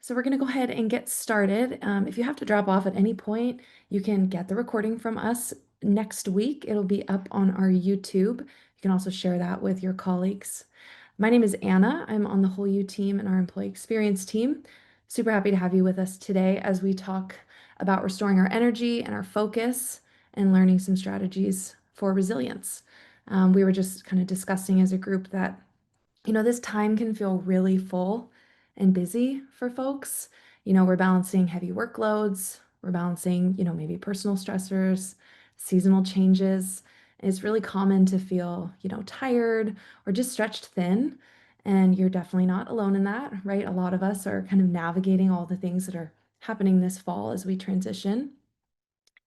So we're going to go ahead and get started. If you have to drop off at any point, you can get the recording from us next week. It'll be up on our YouTube. You can also share that with your colleagues. My name is Anna. I'm on the Whole You team and our employee experience team. Super happy to have you with us today as we talk about restoring our energy and our focus and learning some strategies for resilience. We were just kind of discussing as a group that this time can feel really full and busy for folks. We're balancing heavy workloads, we're balancing, maybe personal stressors, seasonal changes. It's really common to feel, tired or just stretched thin. And you're definitely not alone in that, right? A lot of us are kind of navigating all the things that are happening this fall as we transition.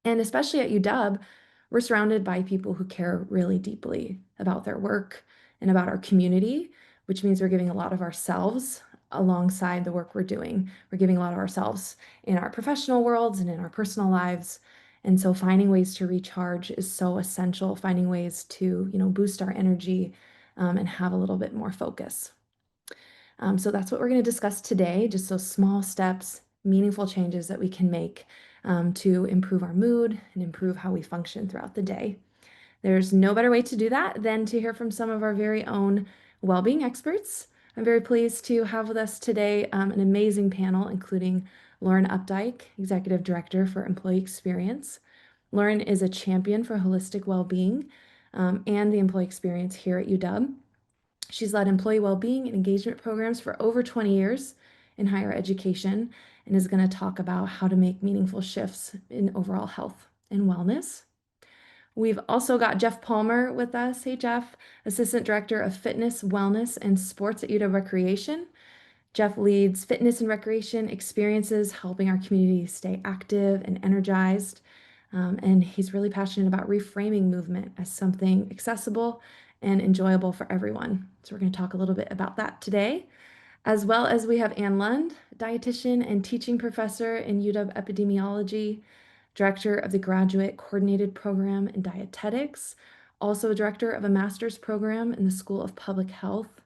And especially at UW, we're surrounded by people who care really deeply about their work and about our community, which means we're giving a lot of ourselves alongside the work we're doing. We're giving a lot of ourselves in our professional worlds and in our personal lives. And so finding ways to recharge is so essential, finding ways to, boost our energy and have a little bit more focus. So that's what we're going to discuss today, just those small steps, meaningful changes that we can make to improve our mood and improve how we function throughout the day. There's no better way to do that than to hear from some of our very own well-being experts. I'm very pleased to have with us today an amazing panel, including Lauren Updyke, Executive Director for Employee Experience. Lauren is a champion for holistic well-being and the employee experience here at UW. She's led employee well-being and engagement programs for over 20 years in higher education and is going to talk about how to make meaningful shifts in overall health and wellness. We've also got Jeff Palmer with us. Hey, Jeff, Assistant Director of Fitness, Wellness, and Sports at UW Recreation. Jeff leads fitness and recreation experiences, helping our community stay active and energized. And he's really passionate about reframing movement as something accessible and enjoyable for everyone. So we're going to talk a little bit about that today. As well as we have Ann Lund, dietitian and teaching professor in UW Epidemiology, director of the Graduate Coordinated Program in Dietetics, also a director of a master's program in the School of Public Health.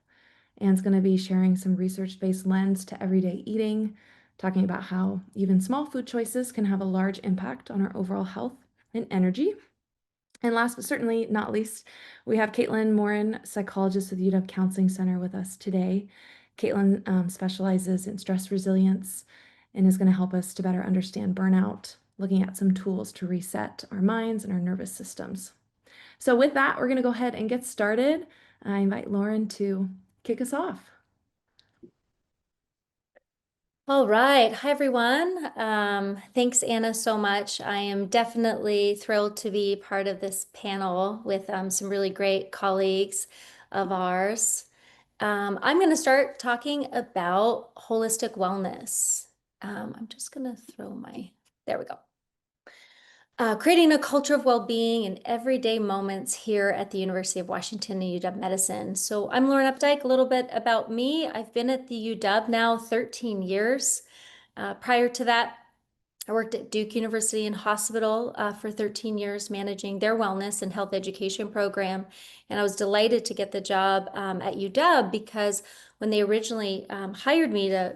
Ann's going to be sharing some research-based lens to everyday eating, talking about how even small food choices can have a large impact on our overall health and energy. And last but certainly not least, we have Caitlin Morin, psychologist with UW Counseling Center with us today. Caitlin specializes in stress resilience and is going to help us to better understand burnout, looking at some tools to reset our minds and our nervous systems. So with that, we're going to go ahead and get started. I invite Lauren to kick us off. All right. Hi, everyone. Thanks, Anna, so much. I am definitely thrilled to be part of this panel with some really great colleagues of ours. I'm going to start talking about holistic wellness. I'm just going to there we go. Creating a culture of well-being in everyday moments here at the University of Washington and UW Medicine. So I'm Lauren Updyke. A little bit about me. I've been at the UW now 13 years. Prior to that, I worked at Duke University and Hospital for 13 years, managing their wellness and health education program. And I was delighted to get the job at UW because when they originally hired me to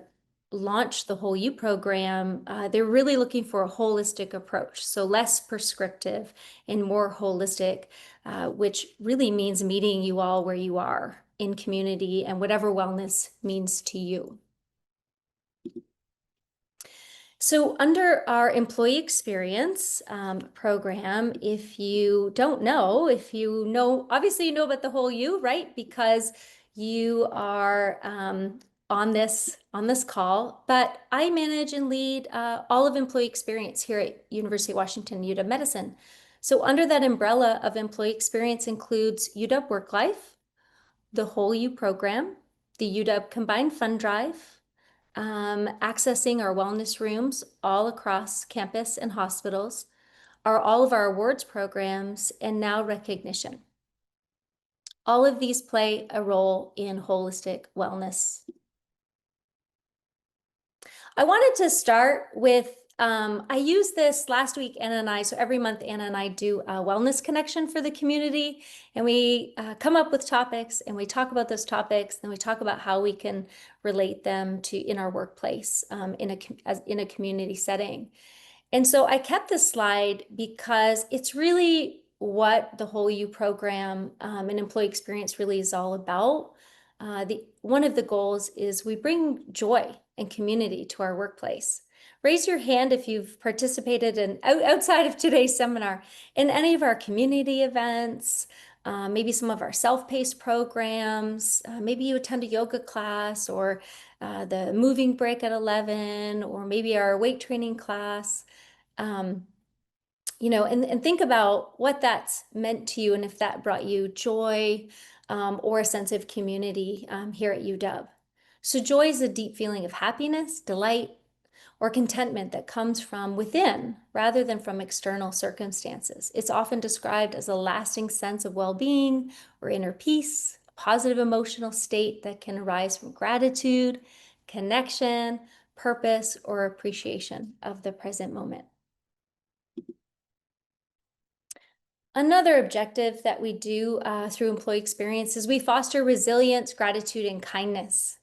launch the Whole You program, they're really looking for a holistic approach. So less prescriptive and more holistic, which really means meeting you all where you are in community and whatever wellness means to you. So under our employee experience program, if you don't know, obviously you know about the Whole You, right? Because you are on this call, but I manage and lead all of employee experience here at University of Washington, UW Medicine. So under that umbrella of employee experience includes UW Work Life, the Whole You program, the UW Combined Fund Drive, accessing our wellness rooms all across campus and hospitals, all of our awards programs, and now recognition. All of these play a role in holistic wellness. I wanted to start with I used this last week, Anna and I, so every month Anna and I do a wellness connection for the community, and we come up with topics and we talk about those topics, and we talk about how we can relate them to in our workplace, in a community setting. And so I kept this slide because it's really what the Whole You program and employee experience really is all about. One of the goals is we bring joy and community to our workplace. Raise your hand if you've participated in outside of today's seminar in any of our community events, maybe some of our self-paced programs, maybe you attend a yoga class or the moving break at 11, or maybe our weight training class. Um, and think about what that's meant to you and if that brought you joy or a sense of community here at UW. So joy is a deep feeling of happiness, delight, or contentment that comes from within rather than from external circumstances. It's often described as a lasting sense of well-being or inner peace, a positive emotional state that can arise from gratitude, connection, purpose, or appreciation of the present moment. Another objective that we do through employee experience is we foster resilience, gratitude, and kindness.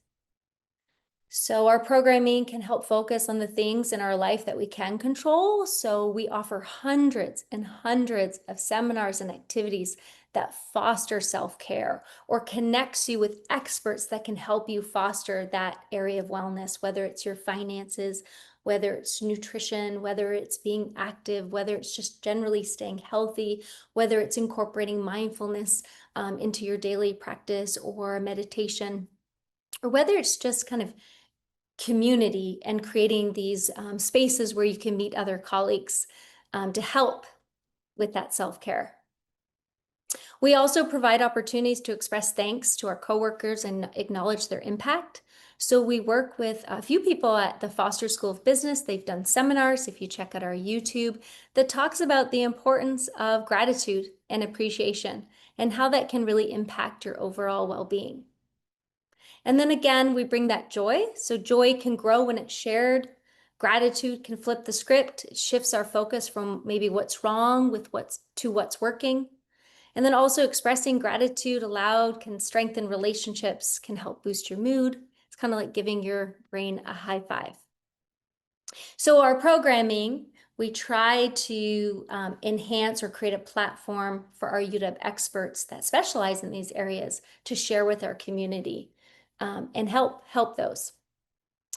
So our programming can help focus on the things in our life that we can control. So we offer hundreds and hundreds of seminars and activities that foster self-care or connects you with experts that can help you foster that area of wellness, whether it's your finances, whether it's nutrition, whether it's being active, whether it's just generally staying healthy, whether it's incorporating mindfulness into your daily practice or meditation, or whether it's just kind of community and creating these spaces where you can meet other colleagues to help with that self-care. We also provide opportunities to express thanks to our coworkers and acknowledge their impact. So we work with a few people at the Foster School of Business. They've done seminars, if you check out our YouTube, that talks about the importance of gratitude and appreciation and how that can really impact your overall well-being. And then again, we bring that joy. So joy can grow when it's shared. Gratitude can flip the script. It shifts our focus from maybe what's wrong with what's working. And then also expressing gratitude aloud can strengthen relationships, can help boost your mood. It's kind of like giving your brain a high five. So our programming, we try to enhance or create a platform for our UW experts that specialize in these areas to share with our community and help those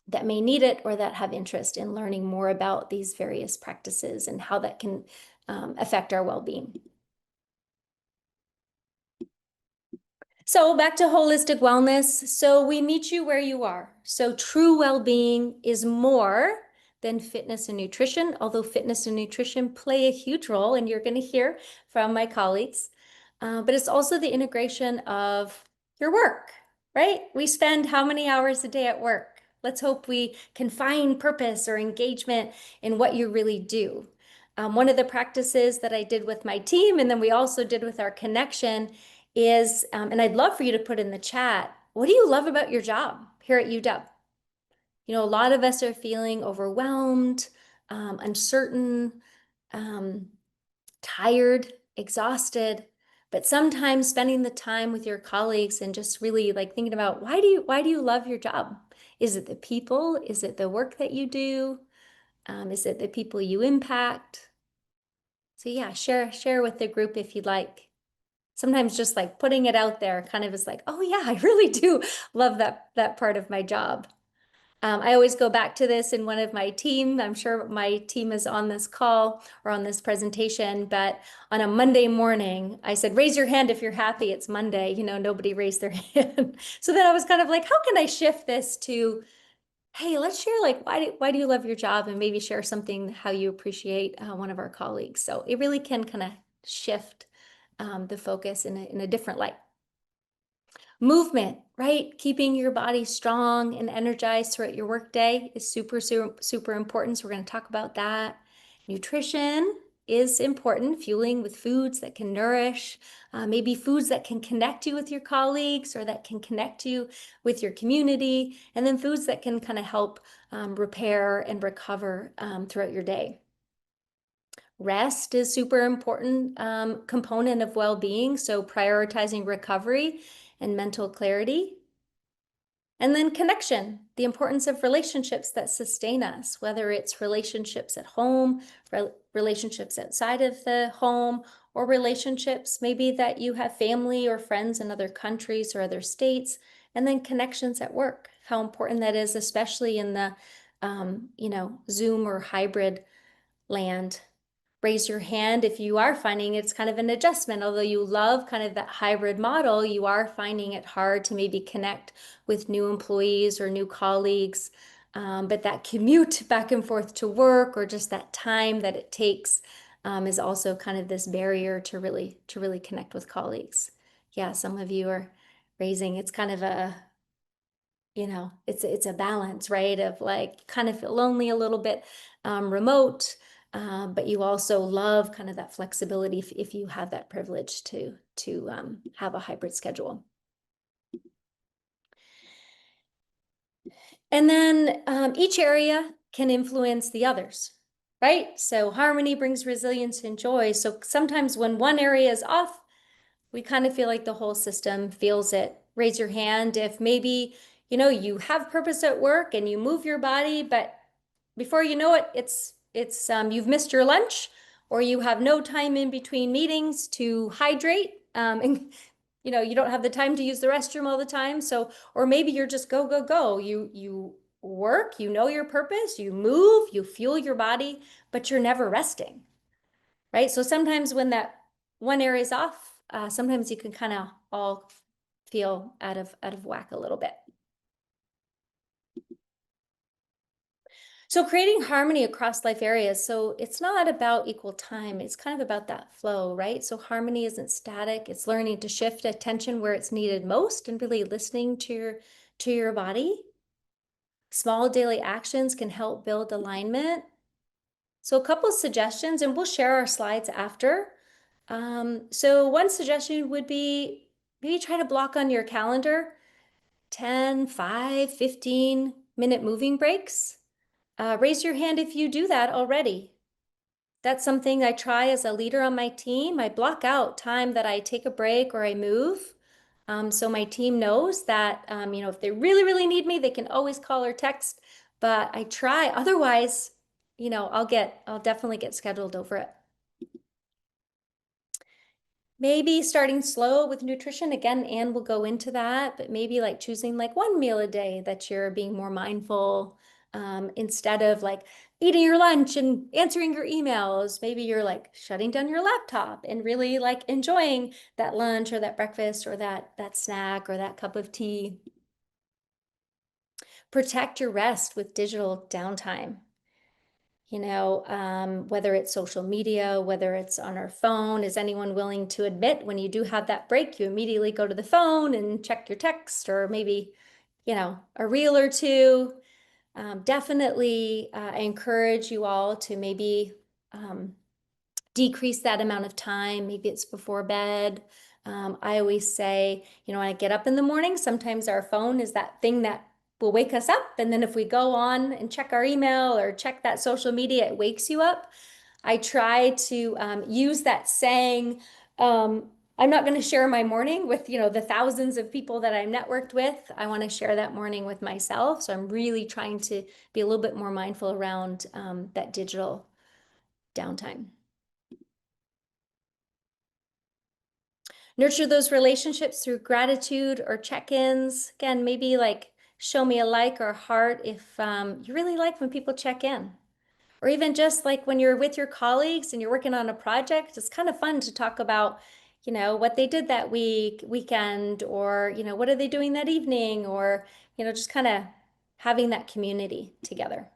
that may need it or that have interest in learning more about these various practices and how that can affect our well-being. So back to holistic wellness. So we meet you where you are. So true well-being is more than fitness and nutrition, although fitness and nutrition play a huge role, and you're going to hear from my colleagues. But it's also the integration of your work, right? We spend how many hours a day at work? Let's hope we can find purpose or engagement in what you really do. One of the practices that I did with my team, and then we also did with our connection, is, and I'd love for you to put in the chat, what do you love about your job here at UW? You know, a lot of us are feeling overwhelmed, uncertain, tired, exhausted, but sometimes spending the time with your colleagues and just really like thinking about why do you love your job? Is it the people? Is it the work that you do? Is it the people you impact? So yeah, share with the group if you'd like. Sometimes just like putting it out there kind of is like, oh yeah, I really do love that part of my job. I always go back to this in one of my team. I'm sure my team is on this call or on this presentation, but on a Monday morning, I said, raise your hand if you're happy. It's Monday. You know, nobody raised their hand. So then I was kind of like, how can I shift this to, hey, let's share like, why do you love your job? And maybe share something, how you appreciate one of our colleagues. So it really can kind of shift the focus in a different light. Movement, right? Keeping your body strong and energized throughout your workday is super, super, super important. So we're going to talk about that. Nutrition, is important, fueling with foods that can nourish, maybe foods that can connect you with your colleagues or that can connect you with your community, and then foods that can kind of help repair and recover throughout your day. Rest is super important component of well-being, so prioritizing recovery and mental clarity. And then connection, the importance of relationships that sustain us, whether it's relationships at home, relationships outside of the home, or relationships maybe that you have family or friends in other countries or other states, and then connections at work, how important that is, especially in the Zoom or hybrid land. Raise your hand if you are finding it's kind of an adjustment. Although you love kind of that hybrid model, you are finding it hard to maybe connect with new employees or new colleagues. But that commute back and forth to work or just that time that it takes is also kind of this barrier to really connect with colleagues. Yeah, some of you are raising, it's kind of a it's a balance, right? Of like kind of feel lonely a little bit, remote, but you also love kind of that flexibility if you have that privilege to have a hybrid schedule. And then each area can influence the others, right? So harmony brings resilience and joy. So sometimes when one area is off, we kind of feel like the whole system feels it. Raise your hand if maybe, you have purpose at work and you move your body, but before you know it, it's you've missed your lunch or you have no time in between meetings to hydrate. And you don't have the time to use the restroom all the time. So, or maybe you're just go, go, go. You work, you know your purpose, you move, you fuel your body, but you're never resting, right? So sometimes when that one area is off, sometimes you can kind of all feel out of whack a little bit. So creating harmony across life areas. So it's not about equal time. It's kind of about that flow, right? So harmony isn't static. It's learning to shift attention where it's needed most and really listening to your body. Small daily actions can help build alignment. So a couple of suggestions, and we'll share our slides after. So one suggestion would be maybe try to block on your calendar 10, 5, 15-minute moving breaks. Raise your hand if you do that already. That's something I try as a leader on my team. I block out time that I take a break or I move. So my team knows that, if they really, really need me, they can always call or text, but I try. Otherwise, I'll definitely get scheduled over it. Maybe starting slow with nutrition. Again, Anne will go into that, but maybe like choosing like one meal a day that you're being more mindful, instead of like eating your lunch and answering your emails. Maybe you're like shutting down your laptop and really like enjoying that lunch or that breakfast or that snack or that cup of tea. Protect your rest with digital downtime. Whether it's social media, whether it's on our phone, is anyone willing to admit when you do have that break, you immediately go to the phone and check your text or maybe, a reel or two? Definitely, I encourage you all to maybe decrease that amount of time. Maybe it's before bed. I always say, when I get up in the morning, sometimes our phone is that thing that will wake us up. And then if we go on and check our email or check that social media, it wakes you up. I try to use that saying, I'm not going to share my morning with, the thousands of people that I'm networked with. I want to share that morning with myself. So I'm really trying to be a little bit more mindful around that digital downtime. Nurture those relationships through gratitude or check-ins. Again, maybe like show me a like or a heart if you really like when people check in. Or even just like when you're with your colleagues and you're working on a project, it's kind of fun to talk about, what they did that weekend, or, what are they doing that evening, or, just kind of having that community together.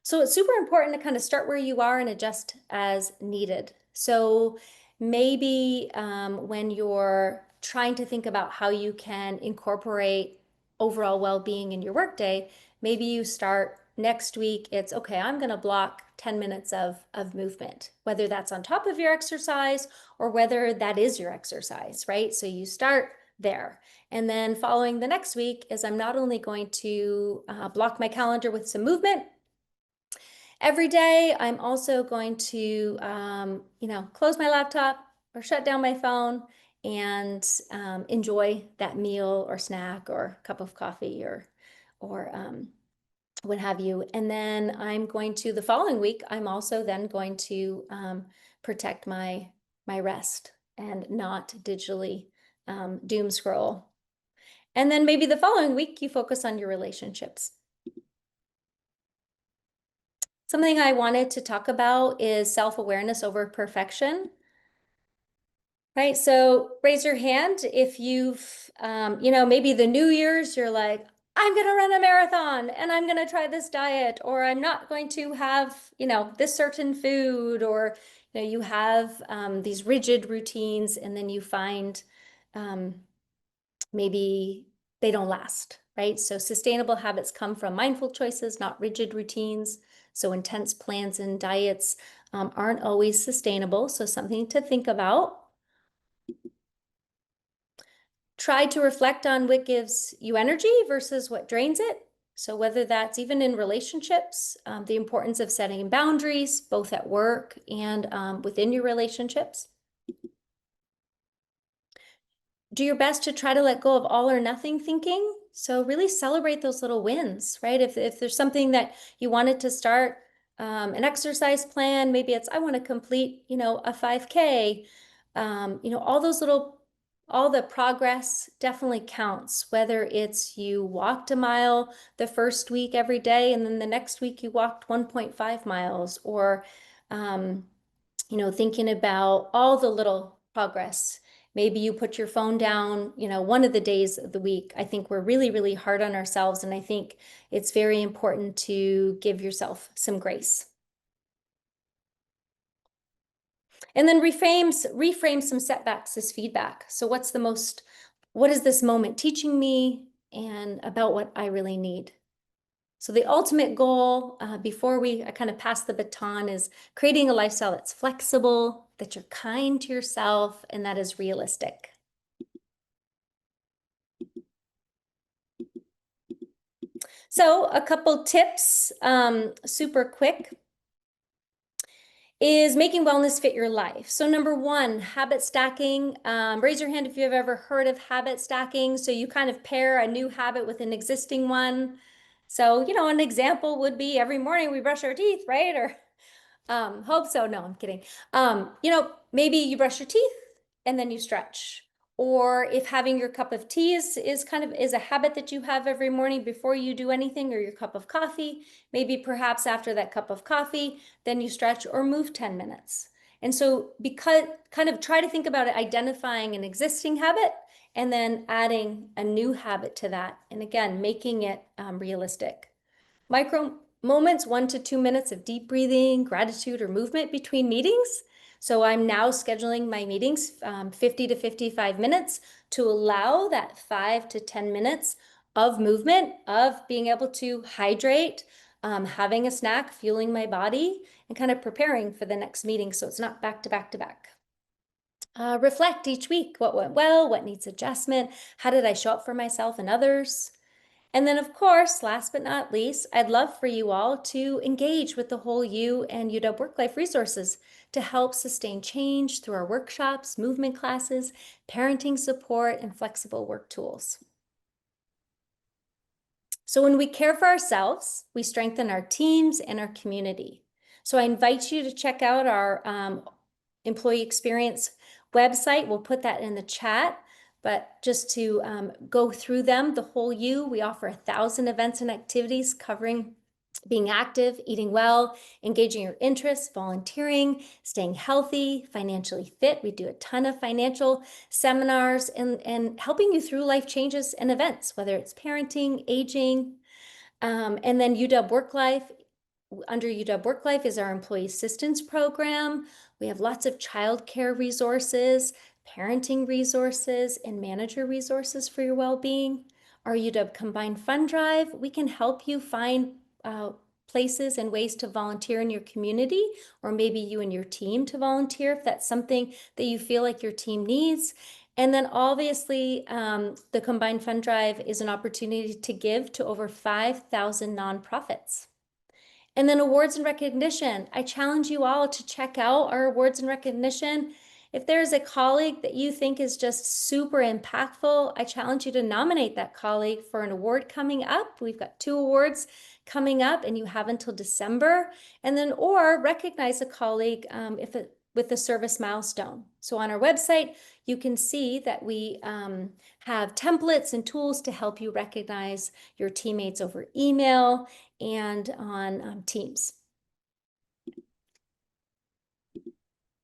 So it's super important to kind of start where you are and adjust as needed. So maybe when you're trying to think about how you can incorporate overall well-being in your workday, maybe you start next week, it's okay, I'm going to block 10 minutes of movement, whether that's on top of your exercise or whether that is your exercise, right? So you start there. And then following the next week is I'm not only going to block my calendar with some movement every day, I'm also going to, close my laptop or shut down my phone and enjoy that meal or snack or cup of coffee or what have you. And then I'm going to, the following week, I'm also then going to protect my rest and not digitally doom scroll. And then maybe the following week, you focus on your relationships. Something I wanted to talk about is self-awareness over perfection. Right, so raise your hand if you've, maybe the New Year's, you're like, I'm gonna run a marathon and I'm gonna try this diet, or I'm not going to have, this certain food, or, you have these rigid routines and then you find um, maybe they don't last, right? So sustainable habits come from mindful choices, not rigid routines. So intense plans and diets aren't always sustainable. So something to think about. Try to reflect on what gives you energy versus what drains it. So whether that's even in relationships, the importance of setting boundaries, both at work and within your relationships. Do your best to try to let go of all or nothing thinking. So really celebrate those little wins, right? If there's something that you wanted to start, an exercise plan, maybe it's, I want to complete, a 5K, all the progress definitely counts, whether it's you walked a mile the first week every day, and then the next week you walked 1.5 miles, or, thinking about all the little progress. Maybe you put your phone down, one of the days of the week. I think we're really, really hard on ourselves. And I think it's very important to give yourself some grace. And then reframe some setbacks as feedback. So what is this moment teaching me and about what I really need? So the ultimate goal, before I kind of pass the baton, is creating a lifestyle that's flexible, that you're kind to yourself, and that is realistic. So a couple tips, super quick, is making wellness fit your life. So number one, habit stacking. Raise your hand if you've ever heard of habit stacking. So you kind of pair a new habit with an existing one. So, an example would be every morning we brush our teeth, right? Or hope so. No, I'm kidding. Maybe you brush your teeth and then you stretch. Or if having your cup of tea is a habit that you have every morning before you do anything, or your cup of coffee, maybe perhaps after that cup of coffee, then you stretch or move 10 minutes. And so because kind of try to think about it, identifying an existing habit and then adding a new habit to that. And again, making it realistic. Micro moments, 1 to 2 minutes of deep breathing, gratitude, or movement between meetings. So I'm now scheduling my meetings 50 to 55 minutes to allow that 5 to 10 minutes of movement, of being able to hydrate, having a snack, fueling my body, and kind of preparing for the next meeting so it's not back to back to back. Reflect each week. What went well? What needs adjustment? How did I show up for myself and others? And then, of course, last but not least, I'd love for you all to engage with the whole U and UW Work Life resources to help sustain change through our workshops, movement classes, parenting support, and flexible work tools. So when we care for ourselves, we strengthen our teams and our community. So I invite you to check out our employee experience website. We'll put that in the chat. But just to go through them, the whole U, we offer 1,000 events and activities covering being active, eating well, engaging your interests, volunteering, staying healthy, financially fit. We do a ton of financial seminars and helping you through life changes and events, whether it's parenting, aging, and then UW Work Life. Under UW Work Life is our employee assistance program. We have lots of childcare resources, parenting resources, and manager resources for your well-being. Our UW Combined Fund Drive, we can help you find places and ways to volunteer in your community, or maybe you and your team to volunteer if that's something that you feel like your team needs. And then obviously, the Combined Fund Drive is an opportunity to give to over 5,000 nonprofits. And then awards and recognition. I challenge you all to check out our awards and recognition. If there's a colleague that you think is just super impactful, I challenge you to nominate that colleague for an award coming up. We've got 2 awards coming up, and you have until December. And then, or recognize a colleague with a service milestone. So on our website, you can see that we have templates and tools to help you recognize your teammates over email and on Teams.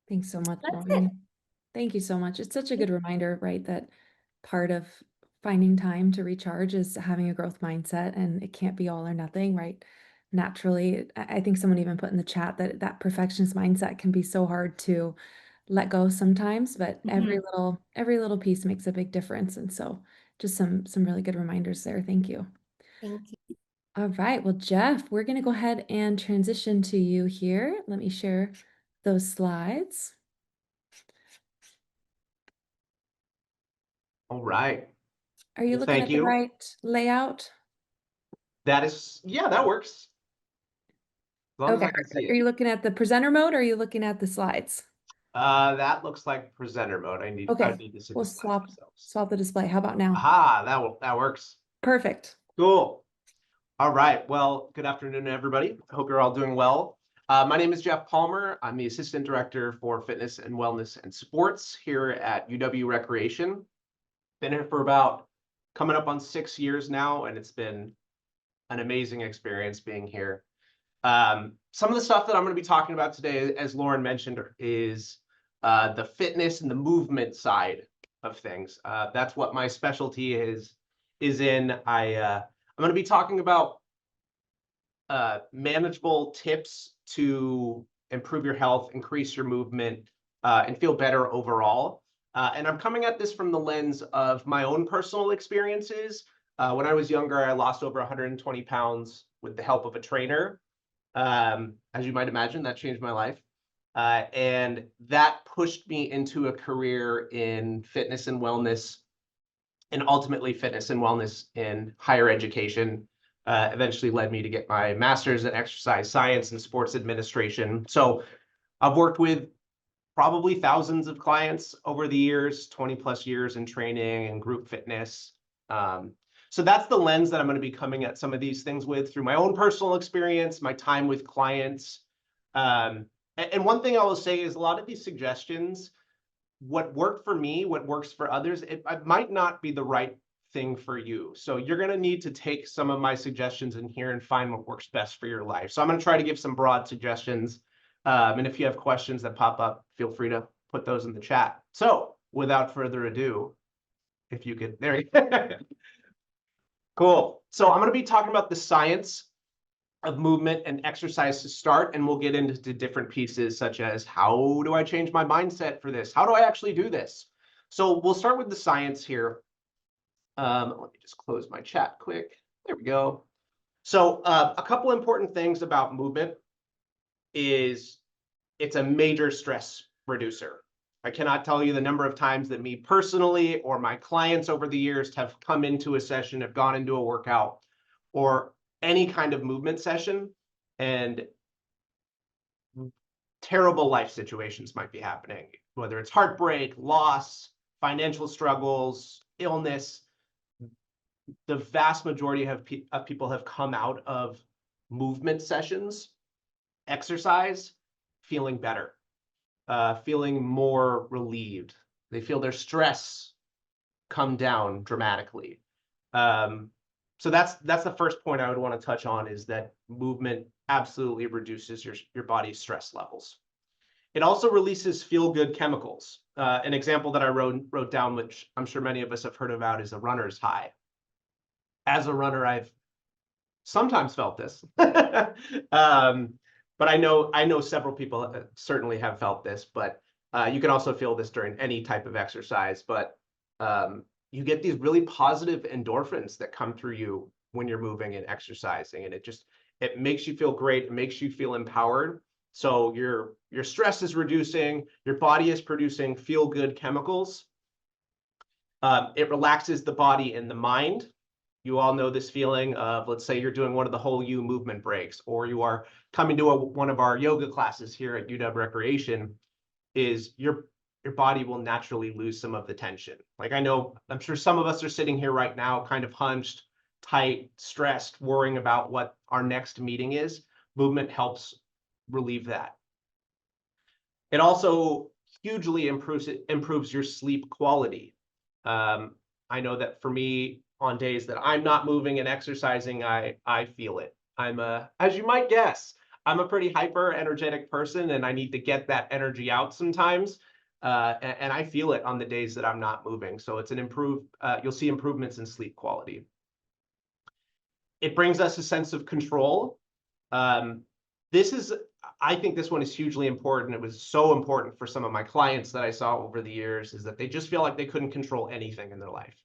Thanks so much, That's it. Maureen. Thank you so much. It's such a good reminder, right, that part of finding time to recharge is having a growth mindset, and it can't be all or nothing, right? Naturally, I think someone even put in the chat that that perfectionist mindset can be so hard to let go sometimes, but every little piece makes a big difference. And so just some really good reminders there. Thank you. Thank you. All right. Well, Jeff, we're going to go ahead and transition to you here. Let me share those slides. All right. Are you Well, looking thank at the you. right layout? That is, yeah, that works. As long as I Okay. can see Are it. you looking at the presenter mode or are you looking at the slides? That looks like presenter mode. I Okay. would need to see We'll the slides swap themselves. the display. How about now? Aha, that works. Perfect. Cool. All right. Well, good afternoon, everybody. I hope you're all doing well. My name is Jeff Palmer. I'm the Assistant Director for Fitness and Wellness and Sports here at UW Recreation. Been here for about coming up on 6 years now, and it's been an amazing experience being here. Some of the stuff that I'm going to be talking about today, as Lauren mentioned, is the fitness and the movement side of things. That's what my specialty is in. I'm going to be talking about manageable tips to improve your health, increase your movement, and feel better overall. And I'm coming at this from the lens of my own personal experiences. When I was younger, I lost over 120 pounds with the help of a trainer. As you might imagine, that changed my life. And that pushed me into a career in fitness and wellness, and ultimately fitness and wellness in higher education. Eventually led me to get my master's in exercise science and sports administration. So I've worked with probably thousands of clients over the years, 20 plus years in training and group fitness. So that's the lens that I'm going to be coming at some of these things with through my own personal experience, my time with clients. And one thing I will say is a lot of these suggestions, what worked for me, what works for others, it might not be the right thing for you. So you're going to need to take some of my suggestions in here and find what works best for your life. So I'm going to try to give some broad suggestions. And if you have questions that pop up, feel free to put those in the chat. So without further ado, if you could, there you go. Cool. So I'm going to be talking about the science of movement and exercise to start, and we'll get into different pieces such as how do I change my mindset for this? How do I actually do this? So we'll start with the science here. Let me just close my chat quick. There we go. So a couple important things about movement is it's a major stress reducer. I cannot tell you the number of times that me personally or my clients over the years have come into a session, have gone into a workout or any kind of movement session, and terrible life situations might be happening, whether it's heartbreak, loss, financial struggles, illness. The vast majority of people have come out of movement sessions, exercise, feeling better, feeling more relieved. They feel their stress come down dramatically. So that's the first point I would want to touch on, is that movement absolutely reduces your body's stress levels. It also releases feel-good chemicals. An example that I wrote down, which I'm sure many of us have heard about, is a runner's high. As a runner, I've sometimes felt this, but I know several people certainly have felt this. But you can also feel this during any type of exercise. But you get these really positive endorphins that come through you when you're moving and exercising, and It makes you feel great. It makes you feel empowered. So your stress is reducing, your body is producing feel-good chemicals. It relaxes the body and the mind. You all know this feeling of, let's say you're doing one of the whole U movement breaks, or you are coming to one of our yoga classes here at UW Recreation, is your body will naturally lose some of the tension. Like I'm sure some of us are sitting here right now, kind of hunched, tight, stressed, worrying about what our next meeting is. Movement helps relieve that. It also hugely improves your sleep quality. I know that for me, on days that I'm not moving and exercising, I feel it. As you might guess, I'm a pretty hyper energetic person, and I need to get that energy out sometimes. And I feel it on the days that I'm not moving. So it's you'll see improvements in sleep quality. It brings us a sense of control. I think this one is hugely important. It was so important for some of my clients that I saw over the years, is that they just feel like they couldn't control anything in their life.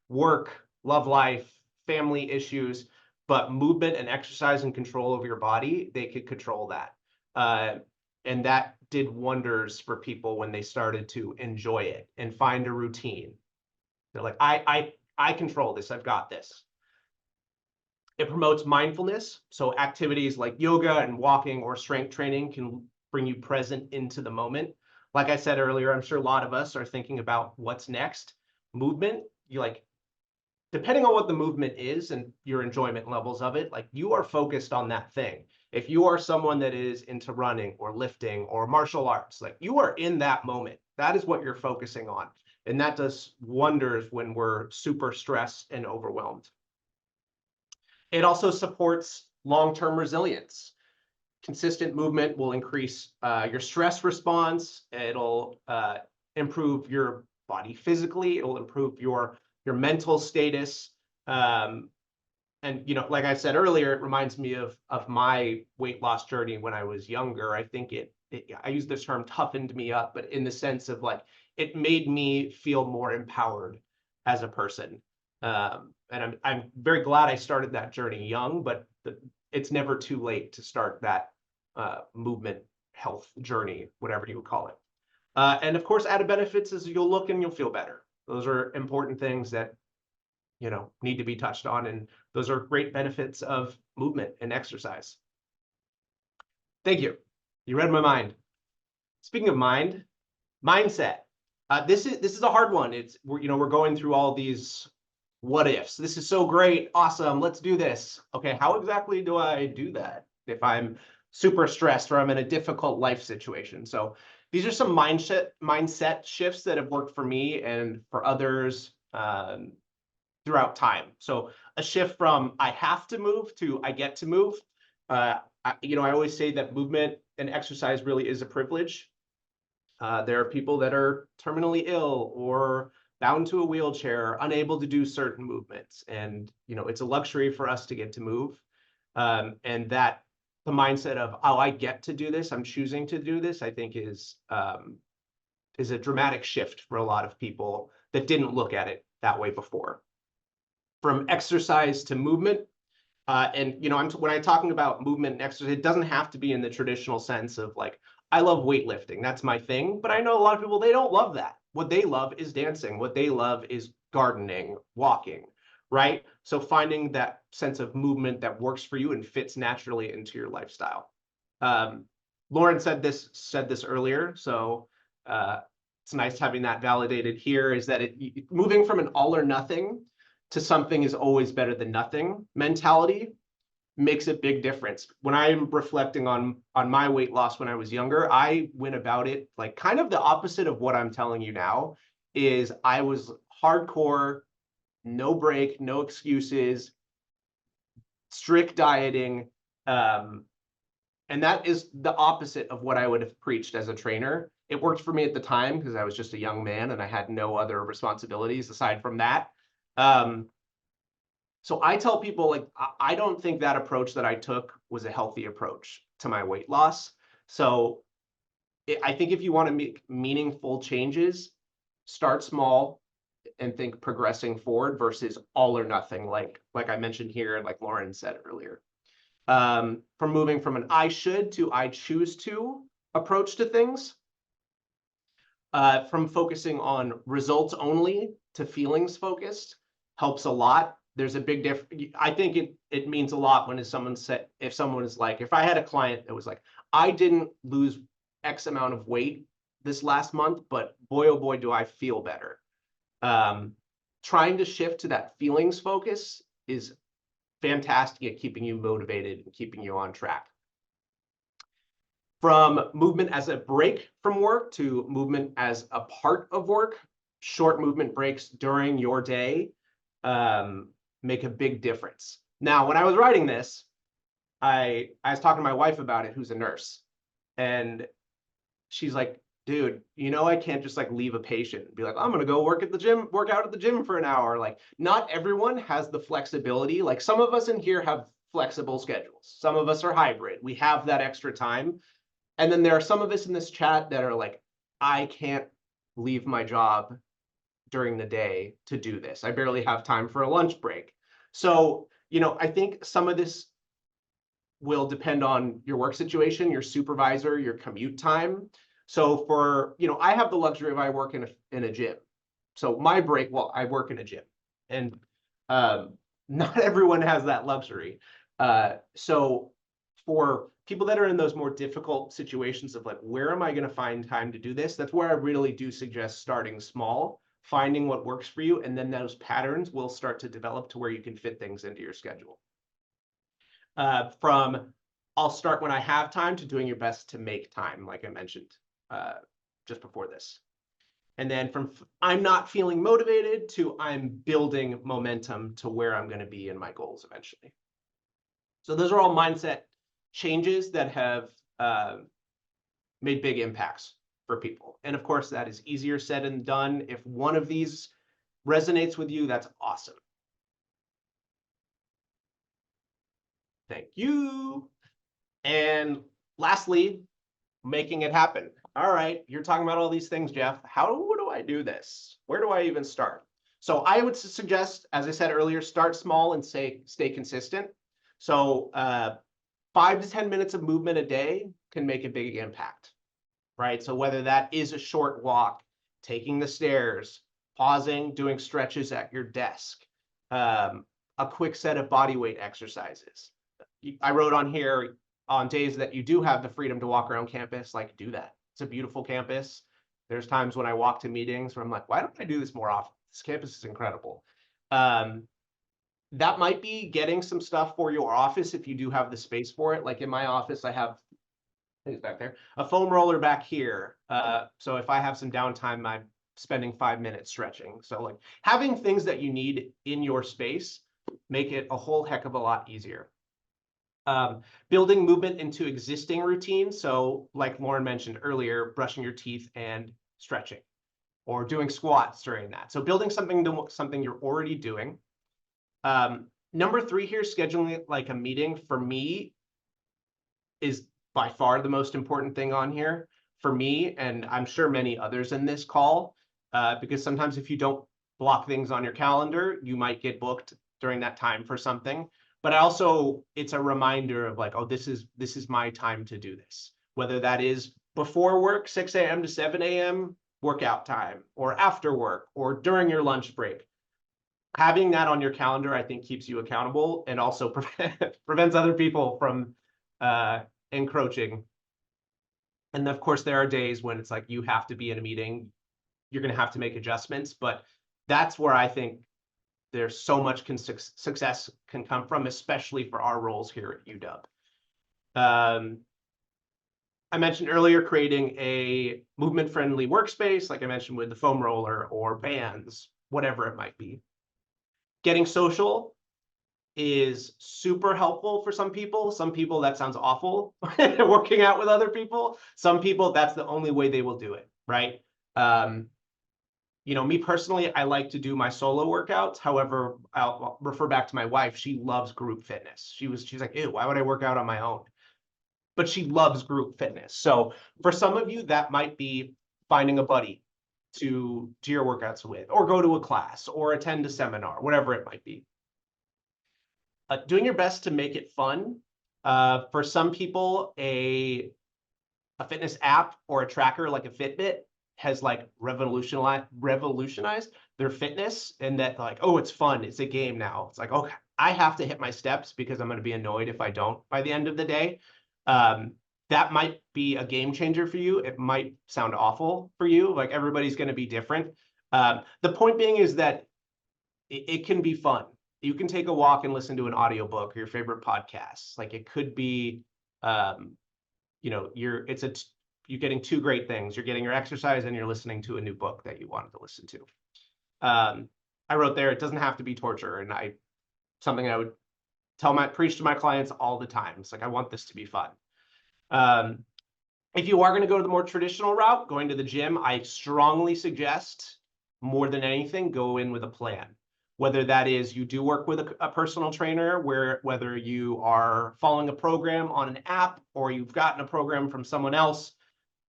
Work, love life, family issues, but movement and exercise and control over your body, they could control that. And that did wonders for people when they started to enjoy it and find a routine. They're like, I control this, I've got this. It promotes mindfulness. So activities like yoga and walking or strength training can bring you present into the moment. Like I said earlier, I'm sure a lot of us are thinking about what's next. Movement, depending on what the movement is and your enjoyment levels of it, like you are focused on that thing. If you are someone that is into running or lifting or martial arts, like you are in that moment. That is what you're focusing on. And that does wonders when we're super stressed and overwhelmed. It also supports long-term resilience. Consistent movement will increase your stress response. It'll improve your body physically. It'll improve your mental status. And like I said earlier, it reminds me of my weight loss journey when I was younger. I think I use this term toughened me up, but in the sense of like it made me feel more empowered as a person. And I'm very glad I started that journey young, but it's never too late to start that movement health journey, whatever you would call it. And of course, added benefits is you'll look and you'll feel better. Those are important things that need to be touched on, and those are great benefits of movement and exercise. Thank you. You read my mind. Speaking of mindset. This is a hard one. We're going through all these what ifs. This is so great, awesome, let's do this. Okay, how exactly do I do that if I'm super stressed or I'm in a difficult life situation? So these are some mindset shifts that have worked for me and for others throughout time. So a shift from I have to move to I get to move. I always say that movement and exercise really is a privilege. There are people that are terminally ill or bound to a wheelchair, unable to do certain movements. And, it's a luxury for us to get to move. And that the mindset of, oh, I get to do this, I'm choosing to do this, I think is a dramatic shift for a lot of people that didn't look at it that way before. From exercise to movement. When I'm talking about movement and exercise, it doesn't have to be in the traditional sense of like, I love weightlifting, that's my thing. But I know a lot of people, they don't love that. What they love is dancing. What they love is gardening, walking, right? So finding that sense of movement that works for you and fits naturally into your lifestyle. Lauren said this earlier, so it's nice having that validated here, is that moving from an all or nothing to something is always better than nothing mentality makes a big difference. When I'm reflecting on my weight loss when I was younger, I went about it like kind of the opposite of what I'm telling you now. Is I was hardcore, no break, no excuses, strict dieting, and that is the opposite of what I would have preached as a trainer. It worked for me at the time because I was just a young man and I had no other responsibilities aside from that. So I tell people, like, I don't think that approach that I took was a healthy approach to my weight loss. So I think if you want to make meaningful changes, start small and think progressing forward versus all or nothing, like I mentioned here, and like Lauren said earlier. from moving from an I should to I choose to approach to things, from focusing on results only to feelings focused helps a lot. There's a big difference. I think it means a lot when if someone is like, if I had a client that was like, I didn't lose X amount of weight this last month, but boy, oh boy, do I feel better. Trying to shift to that feelings focus is fantastic at keeping you motivated and keeping you on track. From movement as a break from work to movement as a part of work, short movement breaks during your day make a big difference. Now, when I was writing this, I was talking to my wife about it, who's a nurse, and she's like, dude, you know, I can't just like leave a patient and be like, I'm gonna go work out at the gym for an hour. Like, not everyone has the flexibility. Like, some of us in here have flexible schedules. Some of us are hybrid. We have that extra time. And then there are some of us in this chat that are like, I can't leave my job during the day to do this. I barely have time for a lunch break. So, you know, I think some of this will depend on your work situation, your supervisor, your commute time. So for, you know, I have the luxury of I work in a gym. So my break, well, I work in a gym, and not everyone has that luxury. So for people that are in those more difficult situations of like, where am I going to find time to do this? That's where I really do suggest starting small, finding what works for you, and then those patterns will start to develop to where you can fit things into your schedule. From I'll start when I have time to doing your best to make time, like I mentioned just before this. And then from I'm not feeling motivated to I'm building momentum to where I'm going to be in my goals eventually. So those are all mindset changes that have made big impacts for people. And of course, that is easier said than done. If one of these resonates with you, that's awesome. Thank you. And lastly, making it happen. All right, you're talking about all these things, Jeff. How do I do this? Where do I even start? So I would suggest, as I said earlier, start small and stay consistent. So 5 to 10 minutes of movement a day can make a big impact, right? So whether that is a short walk, taking the stairs, pausing, doing stretches at your desk, a quick set of body weight exercises. I wrote on here, on days that you do have the freedom to walk around campus, like, do that. It's a beautiful campus. There's times when I walk to meetings where I'm like, why don't I do this more often? This campus is incredible. That might be getting some stuff for your office if you do have the space for it. Like in my office, I have things back there, a foam roller back here. So if I have some downtime, I'm spending 5 minutes stretching. So like having things that you need in your space make it a whole heck of a lot easier. Building movement into existing routines. So like Lauren mentioned earlier, brushing your teeth and stretching, or doing squats during that. So building something you're already doing. Number 3 here, scheduling it like a meeting, for me, is by far the most important thing on here for me, and I'm sure many others in this call, because sometimes if you don't block things on your calendar, you might get booked during that time for something. But also, it's a reminder of like, oh, this is my time to do this. Whether that is before work, 6 a.m. to 7 a.m. workout time, or after work, or during your lunch break. Having that on your calendar, I think, keeps you accountable and also prevents other people from encroaching. And of course, there are days when it's like you have to be in a meeting. You're going to have to make adjustments, but that's where I think there's so much success can come from, especially for our roles here at UW. I mentioned earlier creating a movement-friendly workspace, like I mentioned with the foam roller or bands, whatever it might be. Getting social is super helpful for some people. Some people, that sounds awful, working out with other people. Some people, that's the only way they will do it, right? You know, me personally, I like to do my solo workouts. However, I'll refer back to my wife. She loves group fitness. She's like, ew, why would I work out on my own? But she loves group fitness. So for some of you, that might be finding a buddy to do your workouts with, or go to a class, or attend a seminar, whatever it might be. Doing your best to make it fun For some people, a fitness app or a tracker like a Fitbit has like revolutionized their fitness, and that like, oh, it's fun, it's a game now. It's like, okay, I have to hit my steps because I'm going to be annoyed if I don't by the end of the day. That might be a game changer for you. It might sound awful for you. Like, everybody's going to be different. The point being is that it can be fun. You can take a walk and listen to an audiobook or your favorite podcasts. Like, it could be, you know, you're getting two great things. You're getting your exercise and you're listening to a new book that you wanted to listen to. I wrote there, it doesn't have to be torture. And something I would preach to my clients all the time. It's like, I want this to be fun. If you are going to go to the more traditional route, going to the gym, I strongly suggest, more than anything, go in with a plan. Whether that is you do work with a personal trainer, whether you are following a program on an app or you've gotten a program from someone else.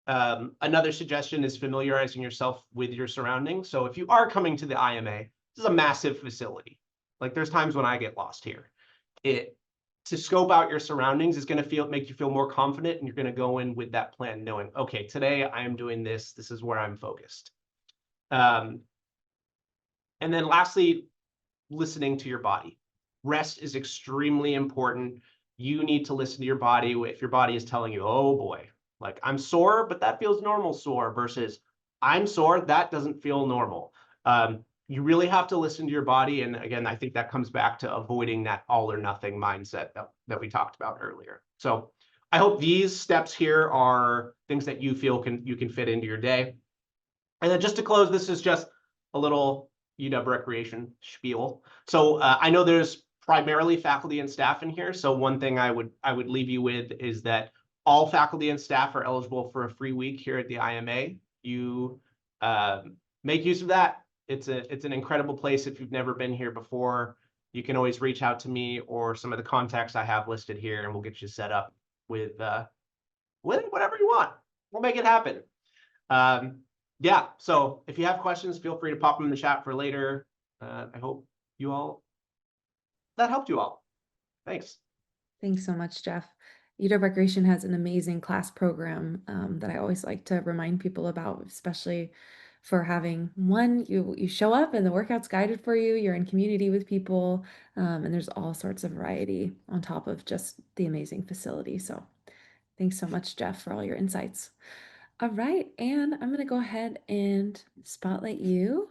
Another suggestion is familiarizing yourself with your surroundings. So if you are coming to the IMA, this is a massive facility. Like, there's times when I get lost here. To scope out your surroundings is going to make you feel more confident, and you're going to go in with that plan knowing, okay, today I am doing this. This is where I'm focused. And then lastly, listening to your body. Rest is extremely important. You need to listen to your body. If your body is telling you, oh boy, like, I'm sore, but that feels normal sore, versus I'm sore, that doesn't feel normal. You really have to listen to your body. And again, I think that comes back to avoiding that all or nothing mindset that we talked about earlier. So I hope these steps here are things that you feel you can fit into your day. And then just to close, this is just a little UW recreation spiel. So I know there's primarily faculty and staff in here. So one thing I would leave you with is that all faculty and staff are eligible for a free week here at the IMA. You make use of that. It's an incredible place. If you've never been here before, you can always reach out to me or some of the contacts I have listed here, and we'll get you set up with whatever you want. We'll make it happen. Yeah, so if you have questions, feel free to pop them in the chat for later. I hope that helped you all. Thanks. Thanks so much, Jeff. UW Recreation has an amazing class program that I always like to remind people about, especially for having one, you show up and the workout's guided for you, you're in community with people, and there's all sorts of variety on top of just the amazing facility. So thanks so much, Jeff, for all your insights. All right, Anne, I'm going to go ahead and spotlight you,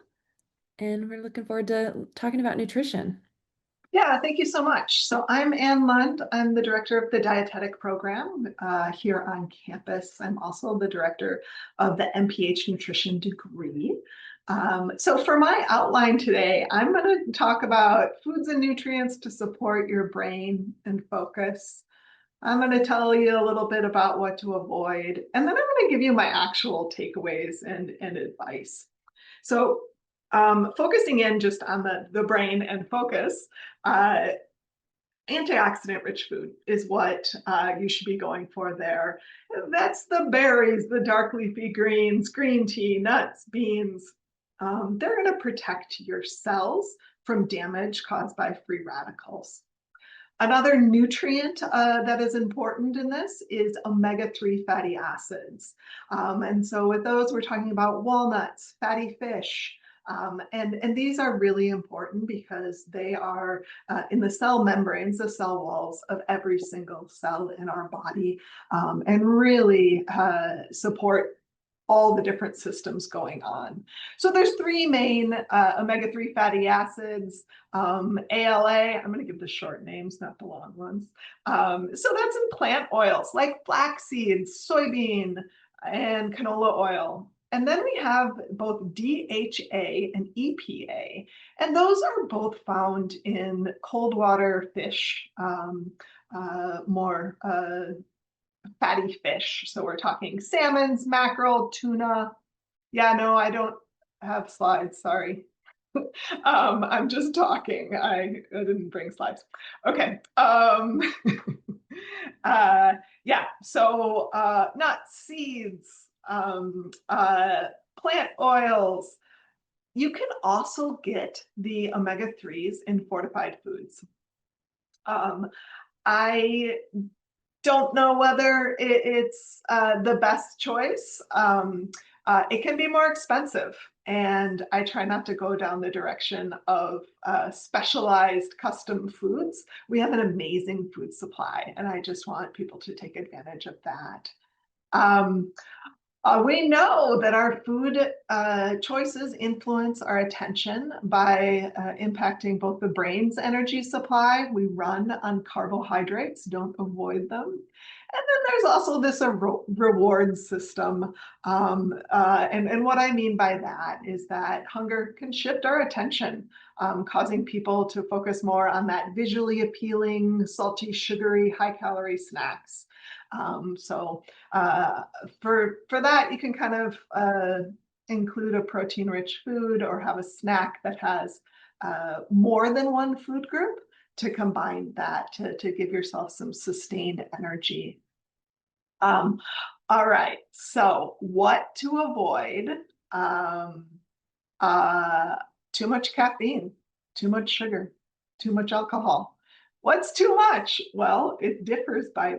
and we're looking forward to talking about nutrition. Yeah, thank you so much. So I'm Ann Lund. I'm the director of the dietetic program here on campus. I'm also the director of the MPH nutrition degree. So for my outline today, I'm going to talk about foods and nutrients to support your brain and focus. I'm going to tell you a little bit about what to avoid, and then I'm going to give you my actual takeaways and advice. So focusing in just on the brain and focus, antioxidant-rich food is what you should be going for there. That's the berries, the dark leafy greens, green tea, nuts, beans. They're going to protect your cells from damage caused by free radicals. Another nutrient that is important in this is omega-3 fatty acids. And so with those, we're talking about walnuts, fatty fish, and these are really important because they are in the cell membranes, the cell walls of every single cell in our body, and really support all the different systems going on. So there's three main omega-3 fatty acids, ALA, I'm going to give the short names, not the long ones. So that's in plant oils like flax seeds, soybean, and canola oil. And then we have both DHA and EPA, and those are both found in cold water fish, more fatty fish. So we're talking salmons, mackerel, tuna. Yeah, no, I don't have slides, sorry. I'm just talking. I didn't bring slides. Okay. Yeah, so nuts, seeds, plant oils. You can also get the omega-3s in fortified foods. I don't know whether it's the best choice. It can be more expensive, and I try not to go down the direction of specialized custom foods. We have an amazing food supply, and I just want people to take advantage of that. Um, we know that our food choices influence our attention by impacting both the brain's energy supply. We run on carbohydrates, don't avoid them. And then there's also this reward system. And what I mean by that is that hunger can shift our attention, causing people to focus more on that visually appealing, salty, sugary, high-calorie snacks. So for that, you can kind of include a protein-rich food or have a snack that has more than one food group to combine that to give yourself some sustained energy. All right, so what to avoid? Too much caffeine, too much sugar, too much alcohol. What's too much? Well, it differs by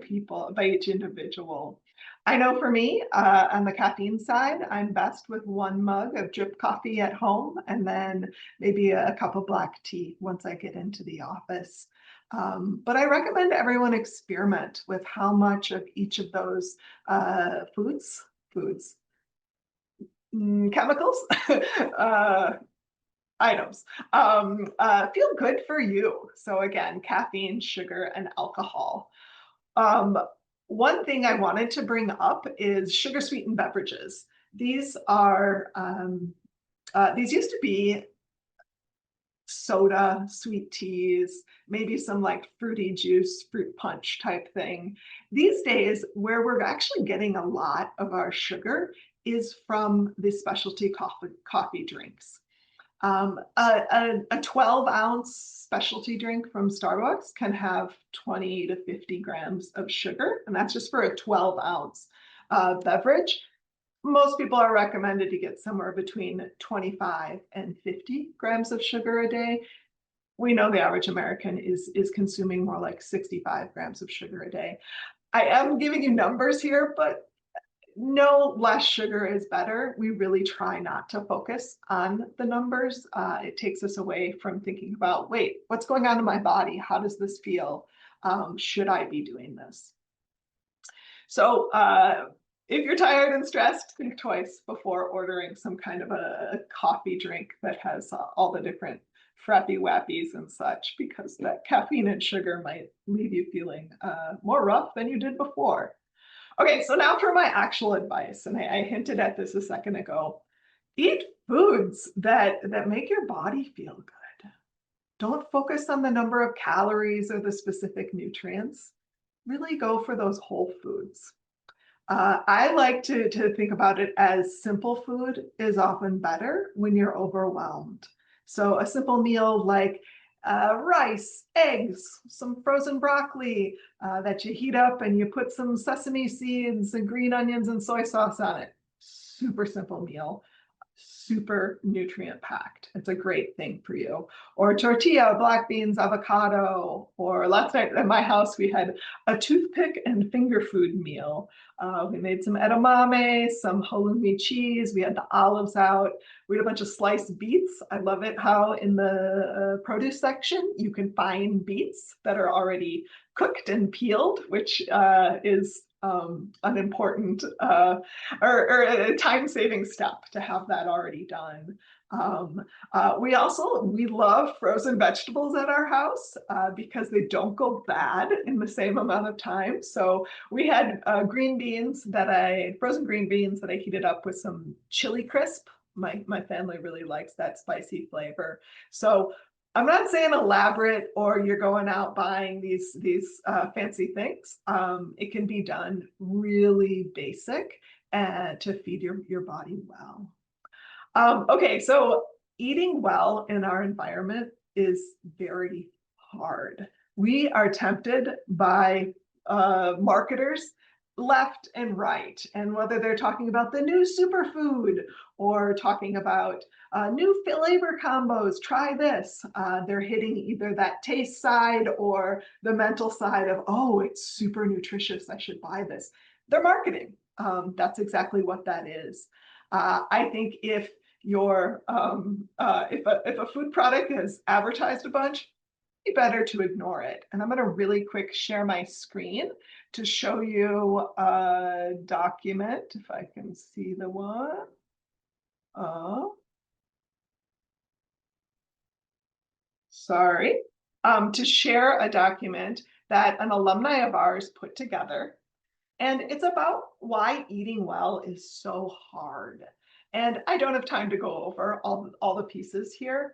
each individual. I know for me, on the caffeine side, I'm best with 1 mug of drip coffee at home and then maybe a cup of black tea once I get into the office. But I recommend everyone experiment with how much of each of those chemicals, items feel good for you. So again, caffeine, sugar, and alcohol. One thing I wanted to bring up is sugar sweetened beverages. These are these used to be soda, sweet teas, maybe some like fruity juice, fruit punch type thing. These days, where we're actually getting a lot of our sugar is from the specialty coffee drinks. A 12-ounce specialty drink from Starbucks can have 20 to 50 grams of sugar, and that's just for a 12-ounce beverage. Most people are recommended to get somewhere between 25 and 50 grams of sugar a day. We know the average American is consuming more like 65 grams of sugar a day. I am giving you numbers here, but no less sugar is better. We really try not to focus on the numbers. It takes us away from thinking about, wait, what's going on in my body? How does this feel? Should I be doing this? So if you're tired and stressed, think twice before ordering some kind of a coffee drink that has all the different frappy wappies and such, because that caffeine and sugar might leave you feeling more rough than you did before. Okay, so now for my actual advice, and I hinted at this a second ago. Eat foods that make your body feel good. Don't focus on the number of calories or the specific nutrients. Really go for those whole foods. I like to think about it as simple food is often better when you're overwhelmed. So a simple meal like rice, eggs, some frozen broccoli that you heat up and you put some sesame seeds and green onions and soy sauce on it. Super simple meal, super nutrient packed. It's a great thing for you. Or tortilla, black beans, avocado. Or last night at my house, we had a toothpick and finger food meal. We made some edamame, some halloumi cheese. We had the olives out. We had a bunch of sliced beets. I love it how in the produce section, you can find beets that are already cooked and peeled, which is an important or a time-saving step to have that already done. We love frozen vegetables at our house because they don't go bad in the same amount of time. So we had frozen green beans that I heated up with some chili crisp. My family really likes that spicy flavor. So I'm not saying elaborate or you're going out buying these fancy things. It can be done really basic to feed your body well. Okay, so eating well in our environment is very hard. We are tempted by marketers left and right, and whether they're talking about the new superfood or talking about new flavor combos, try this. They're hitting either that taste side or the mental side of, oh, it's super nutritious, I should buy this. They're marketing. That's exactly what that is. I think if if a food product is advertised a bunch, better to ignore it. And I'm going to really quick share my screen to show you a document, if I can see the one. Sorry. To share a document that an alumni of ours put together. And it's about why eating well is so hard. And I don't have time to go over all the pieces here.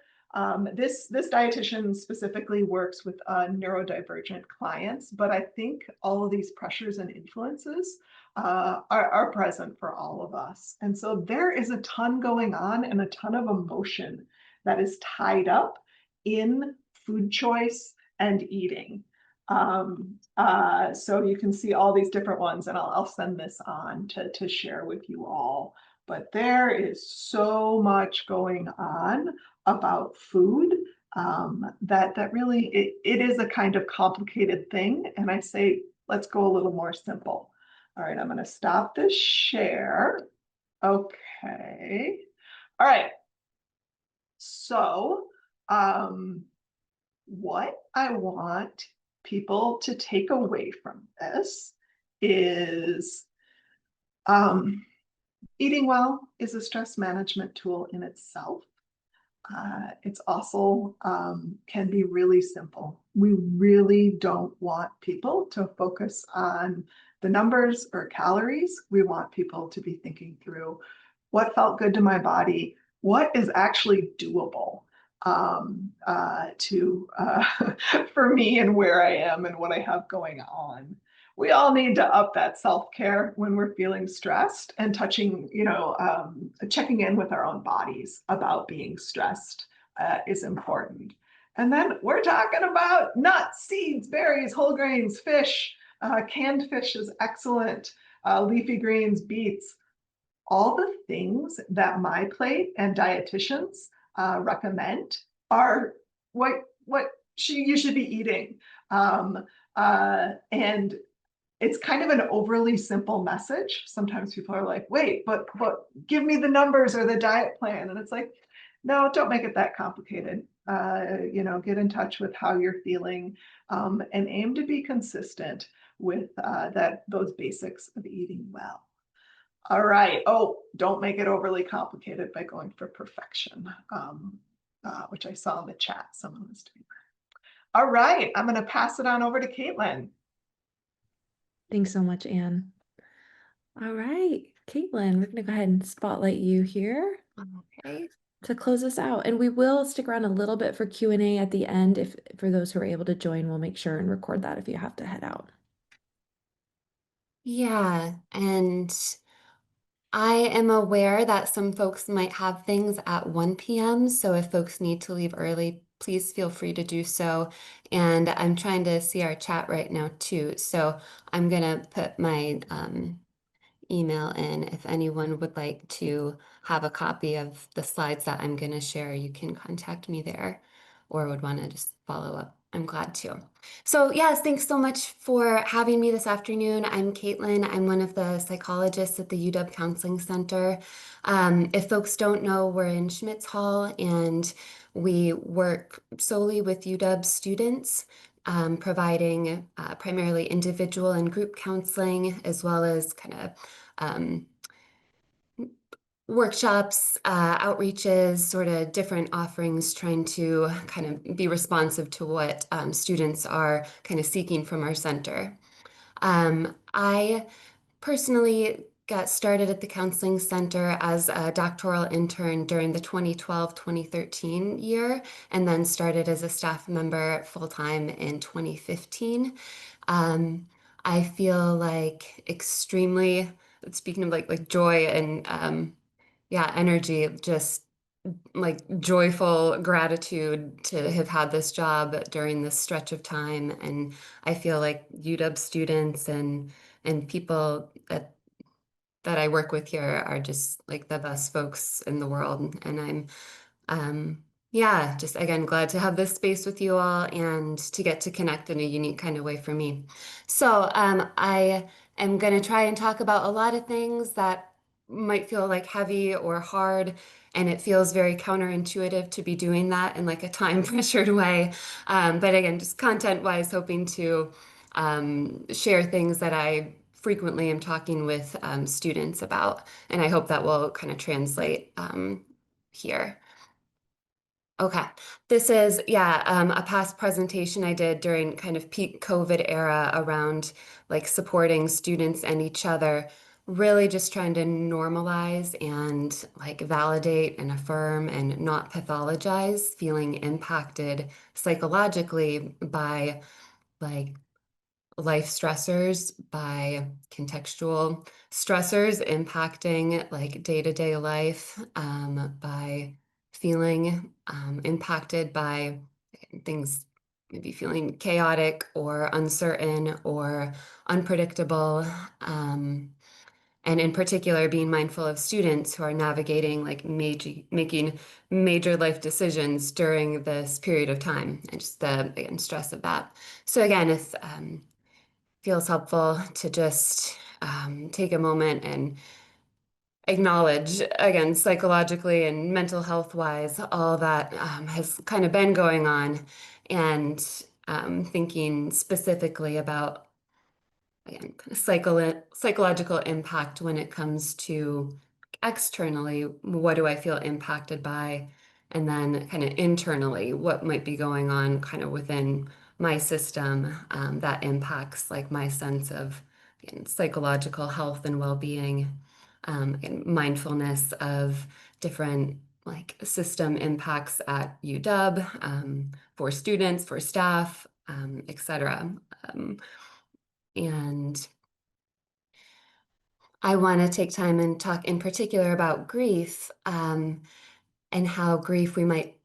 This dietitian specifically works with neurodivergent clients, but I think all of these pressures and influences are present for all of us. And so there is a ton going on and a ton of emotion that is tied up in food choice and eating. So you can see all these different ones, and I'll send this on to share with you all. But there is so much going on about food that really it is a kind of complicated thing. And I say, let's go a little more simple. All right, I'm going to stop this share. Okay. All right. So what I want people to take away from this is eating well is a stress management tool in itself. It's also can be really simple. We really don't want people to focus on the numbers or calories. We want people to be thinking through what felt good to my body, what is actually doable for me and where I am and what I have going on. We all need to up that self-care when we're feeling stressed, and checking in with our own bodies about being stressed is important. And then we're talking about nuts, seeds, berries, whole grains, fish. Canned fish is excellent. Leafy greens, beets, all the things that my plate and dietitians recommend are what you should be eating. And it's kind of an overly simple message. Sometimes people are like, wait, but give me the numbers or the diet plan. And it's like, no, don't make it that complicated. Get in touch with how you're feeling and aim to be consistent with those basics of eating well. All right. Oh, don't make it overly complicated by going for perfection, which I saw in the chat. Someone was doing that. All right. I'm going to pass it on over to Caitlin. Thanks so much, Anne. All right, Caitlin, we're going to go ahead and spotlight you here. Okay. To close us out. And we will stick around a little bit for Q&A at the end. If for those who are able to join, we'll make sure and record that if you have to head out. Yeah, and I am aware that some folks might have things at 1 p.m. So if folks need to leave early, please feel free to do so. And I'm trying to see our chat right now too. So I'm gonna put my email in. If anyone would like to have a copy of the slides that I'm gonna share, you can contact me there, or would want to just follow up. I'm glad to. So yes, thanks so much for having me this afternoon. I'm Caitlin. I'm one of the psychologists at the UW Counseling Center. If folks don't know, we're in Schmitz Hall, and we work solely with UW students, providing primarily individual and group counseling, as well as kind of workshops, outreaches, sort of different offerings, trying to kind of be responsive to what students are kind of seeking from our center. I personally got started at the Counseling Center as a doctoral intern during the 2012-2013 year, and then started as a staff member full-time in 2015. I feel like extremely, speaking of like joy and yeah, energy, just like joyful gratitude to have had this job during this stretch of time. And I feel like UW students and and people that I work with here are just like the best folks in the world. And yeah, just again, glad to have this space with you all and to get to connect in a unique kind of way for me. So I am going to try and talk about a lot of things that might feel like heavy or hard. And it feels very counterintuitive to be doing that in like a time pressured way. But again, just content wise, hoping to share things that I frequently am talking with students about. And I hope that will kind of translate here. Okay, this is, yeah, a past presentation I did during kind of peak COVID era around like supporting students and each other, really just trying to normalize and like validate and affirm and not pathologize feeling impacted psychologically by like life stressors, by contextual stressors impacting like day-to-day life, by feeling impacted by things maybe feeling chaotic or uncertain or unpredictable. And in particular, being mindful of students who are navigating like making major life decisions during this period of time and just the again, stress of that. So again, if feels helpful to just take a moment and acknowledge, again, psychologically and mental health wise, all that has kind of been going on, and thinking specifically about, again, kind of psychological impact when it comes to externally, what do I feel impacted by? And then kind of internally, what might be going on kind of within my system that impacts like my sense of again, psychological health and well-being, and mindfulness of different like system impacts at UW for students, for staff, etc. And I want to take time and talk in particular about grief, and how grief we might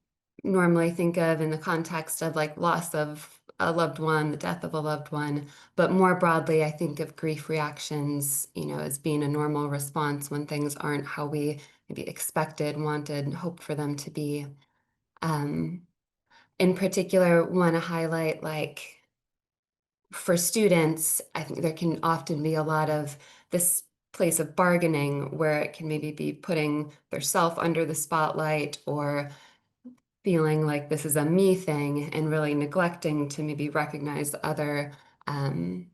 normally think of in the context of like loss of a loved one, the death of a loved one. But more broadly, I think of grief reactions, as being a normal response when things aren't how we maybe expected, wanted, hoped for them to be. In particular, want to highlight like for students, I think there can often be a lot of this place of bargaining where it can maybe be putting their self under the spotlight or feeling like this is a me thing and really neglecting to maybe recognize other, again,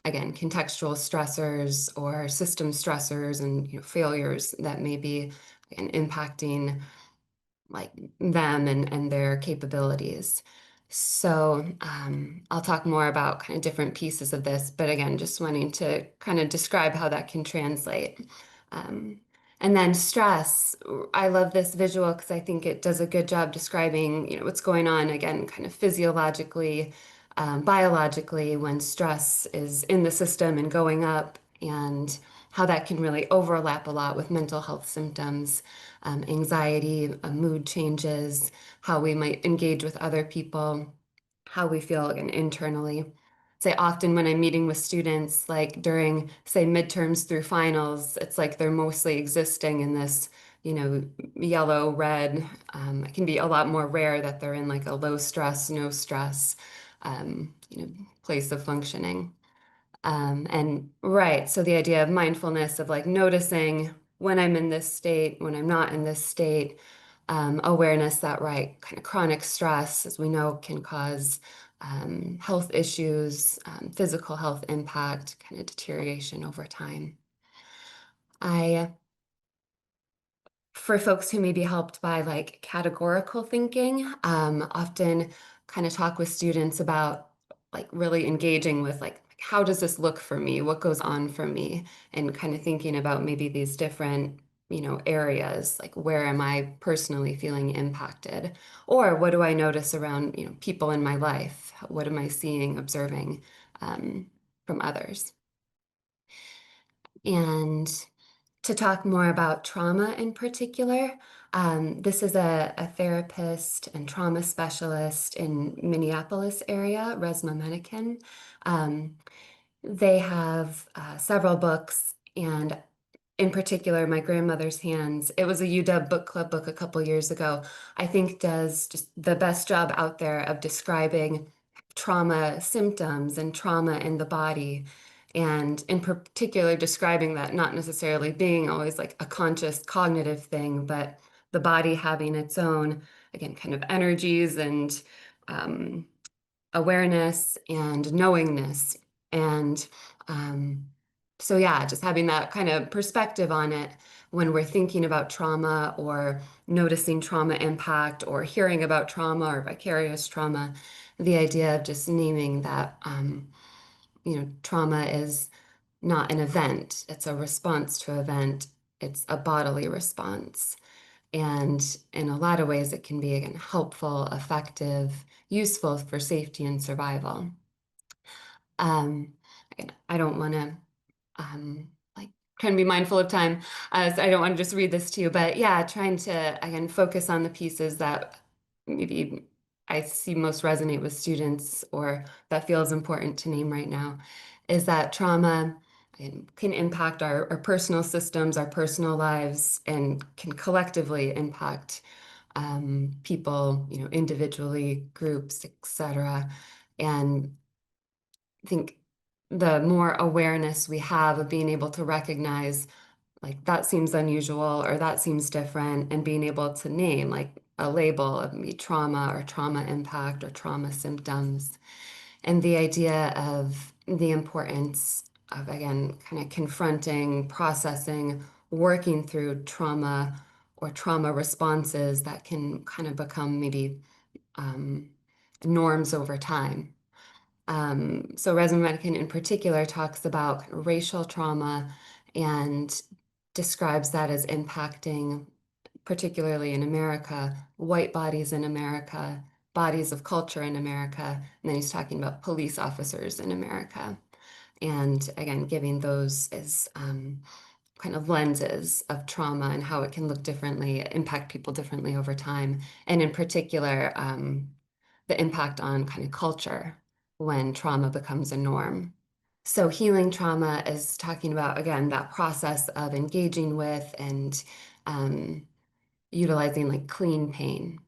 contextual stressors or system stressors and failures that may be again, impacting like them and their capabilities. So I'll talk more about kind of different pieces of this, but again, just wanting to kind of describe how that can translate. Um, and then stress, I love this visual because I think it does a good job describing, what's going on again, kind of physiologically, biologically when stress is in the system and going up, and how that can really overlap a lot with mental health symptoms, anxiety, mood changes, how we might engage with other people, how we feel again, internally. Say often when I'm meeting with students, like during, say, midterms through finals, it's like they're mostly existing in this, yellow, red. It can be a lot more rare that they're in like a low stress, no stress, place of functioning. And right, so the idea of mindfulness of like noticing when I'm in this state, when I'm not in this state, awareness that, right, kind of chronic stress, as we know, can cause health issues, physical health impact, kind of deterioration over time. For folks who may be helped by like categorical thinking, often kind of talk with students about like really engaging with like, how does this look for me? What goes on for me? And kind of thinking about maybe these different, areas, like where am I personally feeling impacted? Or what do I notice around, people in my life? What am I seeing, observing from others? And to talk more about trauma in particular, this is a therapist and trauma specialist in Minneapolis area, Resma Menikin. they have several books, and in particular, my grandmother's hands. It was a UW book club book a couple years ago. I think does just the best job out there of describing trauma symptoms and trauma in the body. And in particular, describing that not necessarily being always like a conscious cognitive thing, but the body having its own, again, kind of energies and um, awareness and knowingness. And so, yeah, just having that kind of perspective on it when we're thinking about trauma or noticing trauma impact or hearing about trauma or vicarious trauma, the idea of just naming that, trauma is not an event, it's a response to an event, it's a bodily response. And in a lot of ways, it can be, again, helpful, effective, useful for safety and survival. Um, Again, I don't want to like trying to be mindful of time, so I don't want to just read this to you, but yeah, trying to again focus on the pieces that maybe I see most resonate with students or that feels important to name right now, is that trauma can impact our personal systems, our personal lives, and can collectively impact people, individually, groups, etc. And I think the more awareness we have of being able to recognize like that seems unusual or that seems different, and being able to name like a label of maybe trauma or trauma impact or trauma symptoms, and the idea of the importance of again kind of confronting, processing, working through trauma or trauma responses that can kind of become maybe um, norms over time. So Resmaa Medican in particular talks about racial trauma and describes that as impacting, particularly in America, white bodies in America, bodies of culture in America, and then he's talking about police officers in America. And again, giving those as kind of lenses of trauma and how it can look differently, impact people differently over time. And in particular, the impact on kind of culture when trauma becomes a norm. So healing trauma is talking about, again, that process of engaging with and utilizing like clean pain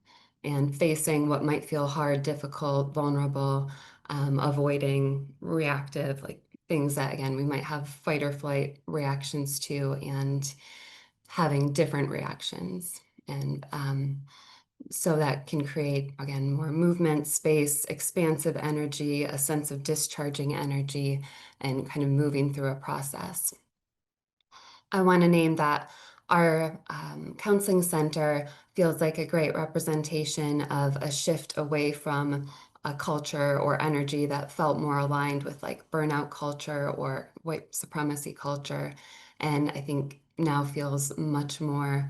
and facing what might feel hard, difficult, vulnerable, avoiding reactive, like things that, again, we might have fight or flight reactions to, and having different reactions. And so that can create, again, more movement, space, expansive energy, a sense of discharging energy, and kind of moving through a process. I want to name that our counseling center feels like a great representation of a shift away from a culture or energy that felt more aligned with like burnout culture or white supremacy culture. And I think now feels much more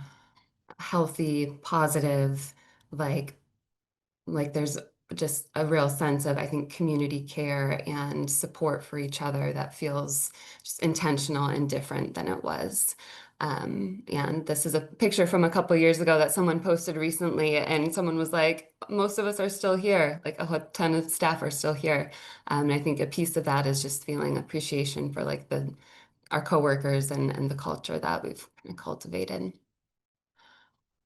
healthy, positive, like there's just a real sense of, I think, community care and support for each other that feels just intentional and different than it was. And this is a picture from a couple years ago that someone posted recently, and someone was like, most of us are still here, like a ton of staff are still here. And I think a piece of that is just feeling appreciation for like our coworkers and the culture that we've kind of cultivated.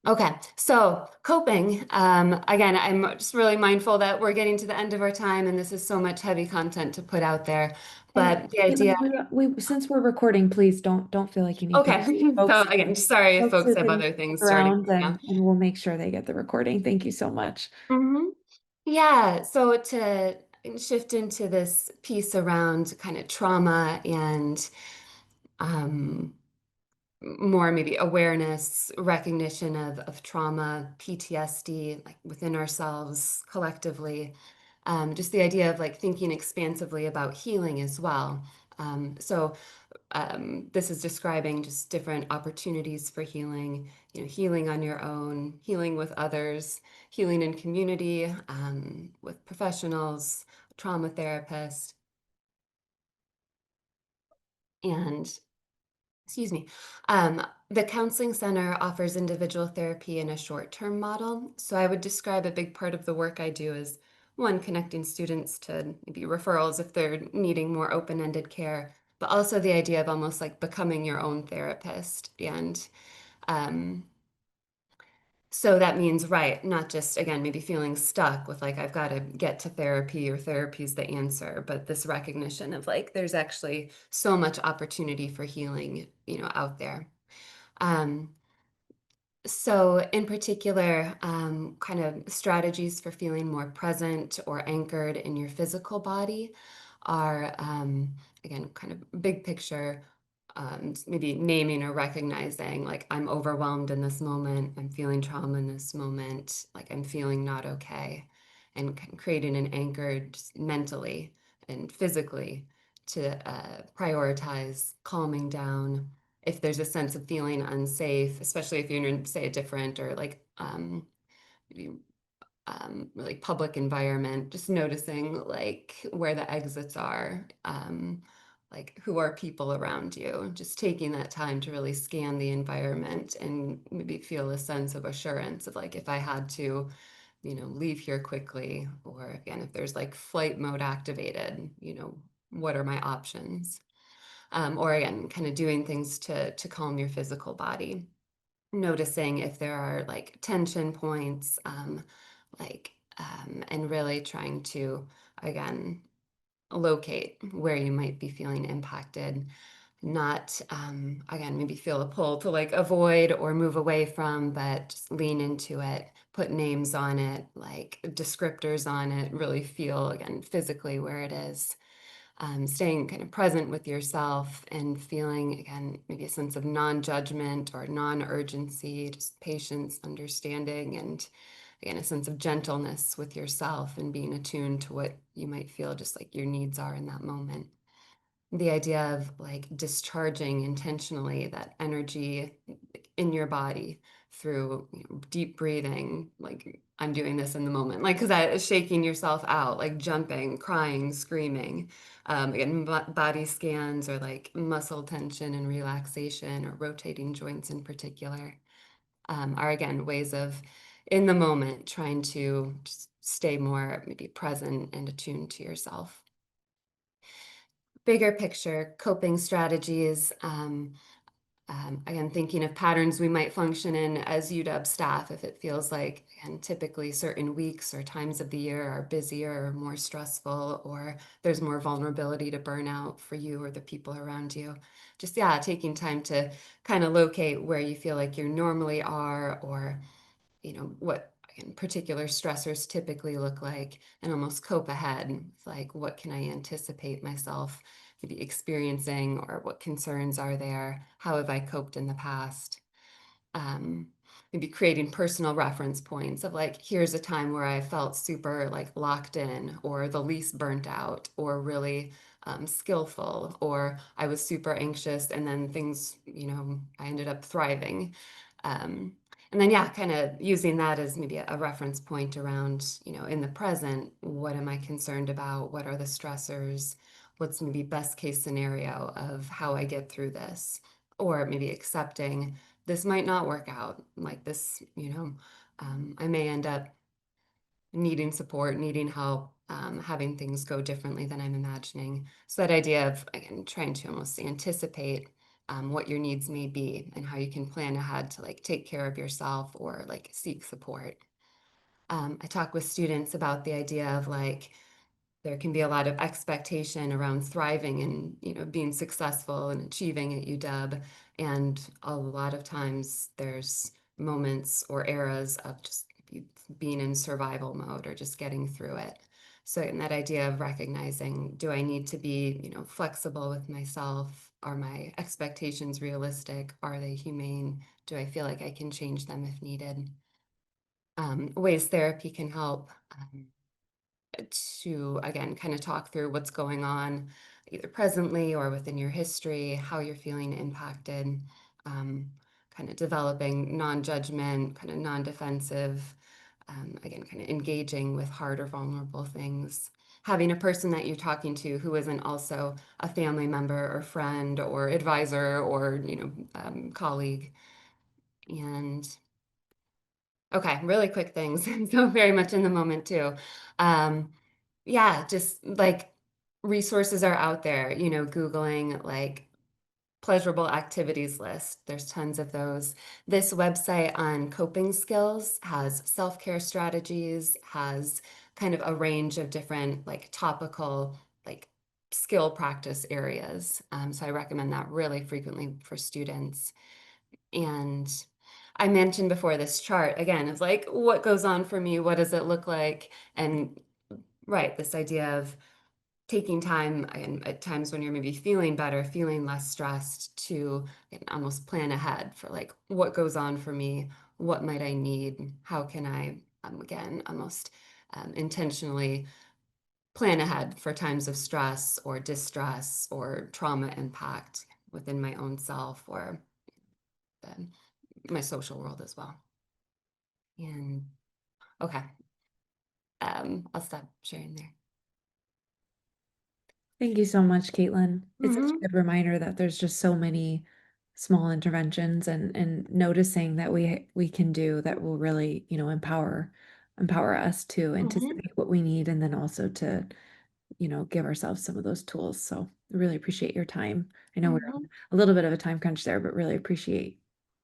Okay, so coping. Again, I'm just really mindful that we're getting to the end of our time, and this is so much heavy content to put out there. But the idea, We since we're recording, please don't feel like you need to. okay. So Folks, again, sorry if folks have can other things stick starting around right now. and we'll make sure they get the recording. Thank you so much. Yeah, so to shift into this piece around kind of trauma and more maybe awareness, recognition of trauma, PTSD, like within ourselves collectively. Just the idea of like thinking expansively about healing as well. So this is describing just different opportunities for healing, healing on your own, healing with others, healing in community, with professionals, trauma therapists, and excuse me. The counseling center offers individual therapy in a short-term model. So I would describe a big part of the work I do as one, connecting students to maybe referrals if they're needing more open-ended care, but also the idea of almost like becoming your own therapist. And um, so that means, right, not just, again, maybe feeling stuck with like, I've got to get to therapy or therapy's the answer, but this recognition of like, there's actually so much opportunity for healing, out there. Um, so in particular, kind of strategies for feeling more present or anchored in your physical body are, again, kind of big picture, maybe naming or recognizing, like, I'm overwhelmed in this moment, I'm feeling trauma in this moment, like, I'm feeling not okay, and creating an anchor just mentally and physically to prioritize calming down. If there's a sense of feeling unsafe, especially if you're in, say, a different or like maybe really public environment, just noticing like where the exits are, like who are people around you, just taking that time to really scan the environment and maybe feel a sense of assurance of like, if I had to, leave here quickly, or again, if there's like flight mode activated, what are my options? Or again, kind of doing things to calm your physical body, noticing if there are like tension points, and really trying to, again, locate where you might be feeling impacted, not, again, maybe feel a pull to like avoid or move away from, but just lean into it, put names on it, like descriptors on it, really feel, again, physically where it is. Staying kind of present with yourself and feeling, again, maybe a sense of non-judgment or non-urgency, just patience, understanding, and again, a sense of gentleness with yourself and being attuned to what you might feel just like your needs are in that moment. The idea of like discharging intentionally that energy in your body through deep breathing, like I'm doing this in the moment, like because that is shaking yourself out, like jumping, crying, screaming. Again, body scans or like muscle tension and relaxation or rotating joints in particular, are again ways of in the moment trying to just stay more maybe present and attuned to yourself. Bigger picture coping strategies, again, thinking of patterns we might function in as UW staff if it feels like, and typically certain weeks or times of the year are busier or more stressful, or there's more vulnerability to burnout for you or the people around you. Just, yeah, taking time to kind of locate where you feel like you normally are, or what again, particular stressors typically look like, and almost cope ahead. It's like, what can I anticipate myself maybe experiencing, or what concerns are there? How have I coped in the past? Um, Maybe creating personal reference points of like, here's a time where I felt super like locked in, or the least burnt out, or really skillful, or I was super anxious and then things, I ended up thriving. Um, and then, yeah, kind of using that as maybe a reference point around, in the present, what am I concerned about? What are the stressors? What's maybe best case scenario of how I get through this? Or maybe accepting this might not work out like this, I may end up needing support, needing help, having things go differently than I'm imagining. So that idea of, again, trying to almost anticipate what your needs may be and how you can plan ahead to like take care of yourself or like seek support. I talk with students about the idea of like, there can be a lot of expectation around thriving and being successful and achieving at UW, and a lot of times there's moments or eras of just being in survival mode or just getting through it. So in that idea of recognizing, do I need to be flexible with myself? Are my expectations realistic? Are they humane? Do I feel like I can change them if needed? Ways therapy can help. To again kind of talk through what's going on either presently or within your history, how you're feeling impacted, kind of developing non-judgment, kind of non-defensive, again, kind of engaging with hard or vulnerable things. Having a person that you're talking to who isn't also a family member or friend or advisor or colleague. And Okay, really quick things. So very much in the moment too. Yeah, just like resources are out there, Googling like pleasurable activities list. There's tons of those. This website on coping skills has self-care strategies, has kind of a range of different like topical, like skill practice areas. So I recommend that really frequently for students. And I mentioned before this chart again of like what goes on for me, what does it look like? And right, this idea of taking time and at times when you're maybe feeling better, feeling less stressed to almost plan ahead for like what goes on for me, what might I need, how can I again almost intentionally plan ahead for times of stress or distress or trauma impact within my own self or the my social world as well. And okay, I'll stop sharing there. Thank you so much, Caitlin. It's such a Mm-hmm. good reminder that there's just so many small interventions and noticing that we can do that will really, empower us to Mm-hmm. anticipate what we need and then also to, give ourselves some of those tools. So I really appreciate your time. I know we're Mm-hmm. on a little bit of a time crunch there, but really appreciate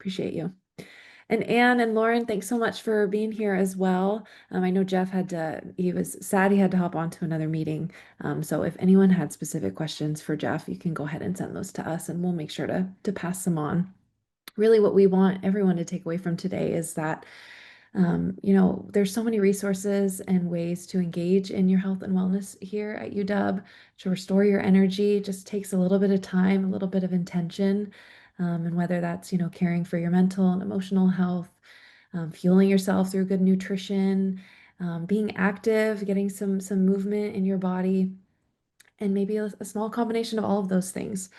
you. And Anne and Lauren, thanks so much for being here as well. I know Jeff he was sad he had to hop on to another meeting. So if anyone had specific questions for Jeff, you can go ahead and send those to us and we'll make sure to pass them on. Really, what we want everyone to take away from today is that there's so many resources and ways to engage in your health and wellness here at UW. To restore your energy just takes a little bit of time, a little bit of intention. And whether that's, caring for your mental and emotional health, fueling yourself through good nutrition, being active, getting some movement in your body, and maybe a small combination of all of those things.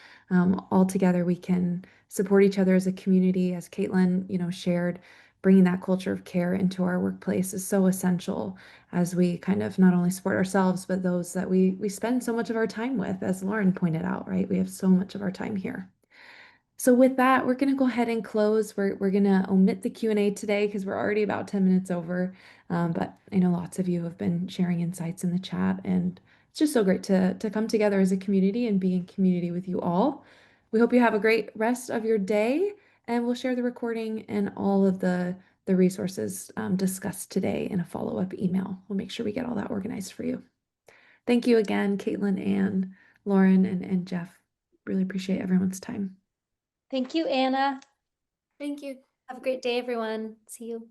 All together, we can support each other as a community. As Caitlin, shared, bringing that culture of care into our workplace is so essential as we kind of not only support ourselves, but those that we spend so much of our time with, as Lauren pointed out, right? We have so much of our time here. So with that, we're going to go ahead and close. We're going to omit the Q&A today because we're already about 10 minutes over. But I know lots of you have been sharing insights in the chat, and it's just so great to come together as a community and be in community with you all. We hope you have a great rest of your day, and we'll share the recording and all of the resources discussed today in a follow-up email. We'll make sure we get all that organized for you. Thank you again, Caitlin, Anne, Lauren, and Jeff. Really appreciate everyone's time. Thank you, Anna. Thank you. Have a great day, everyone. See you.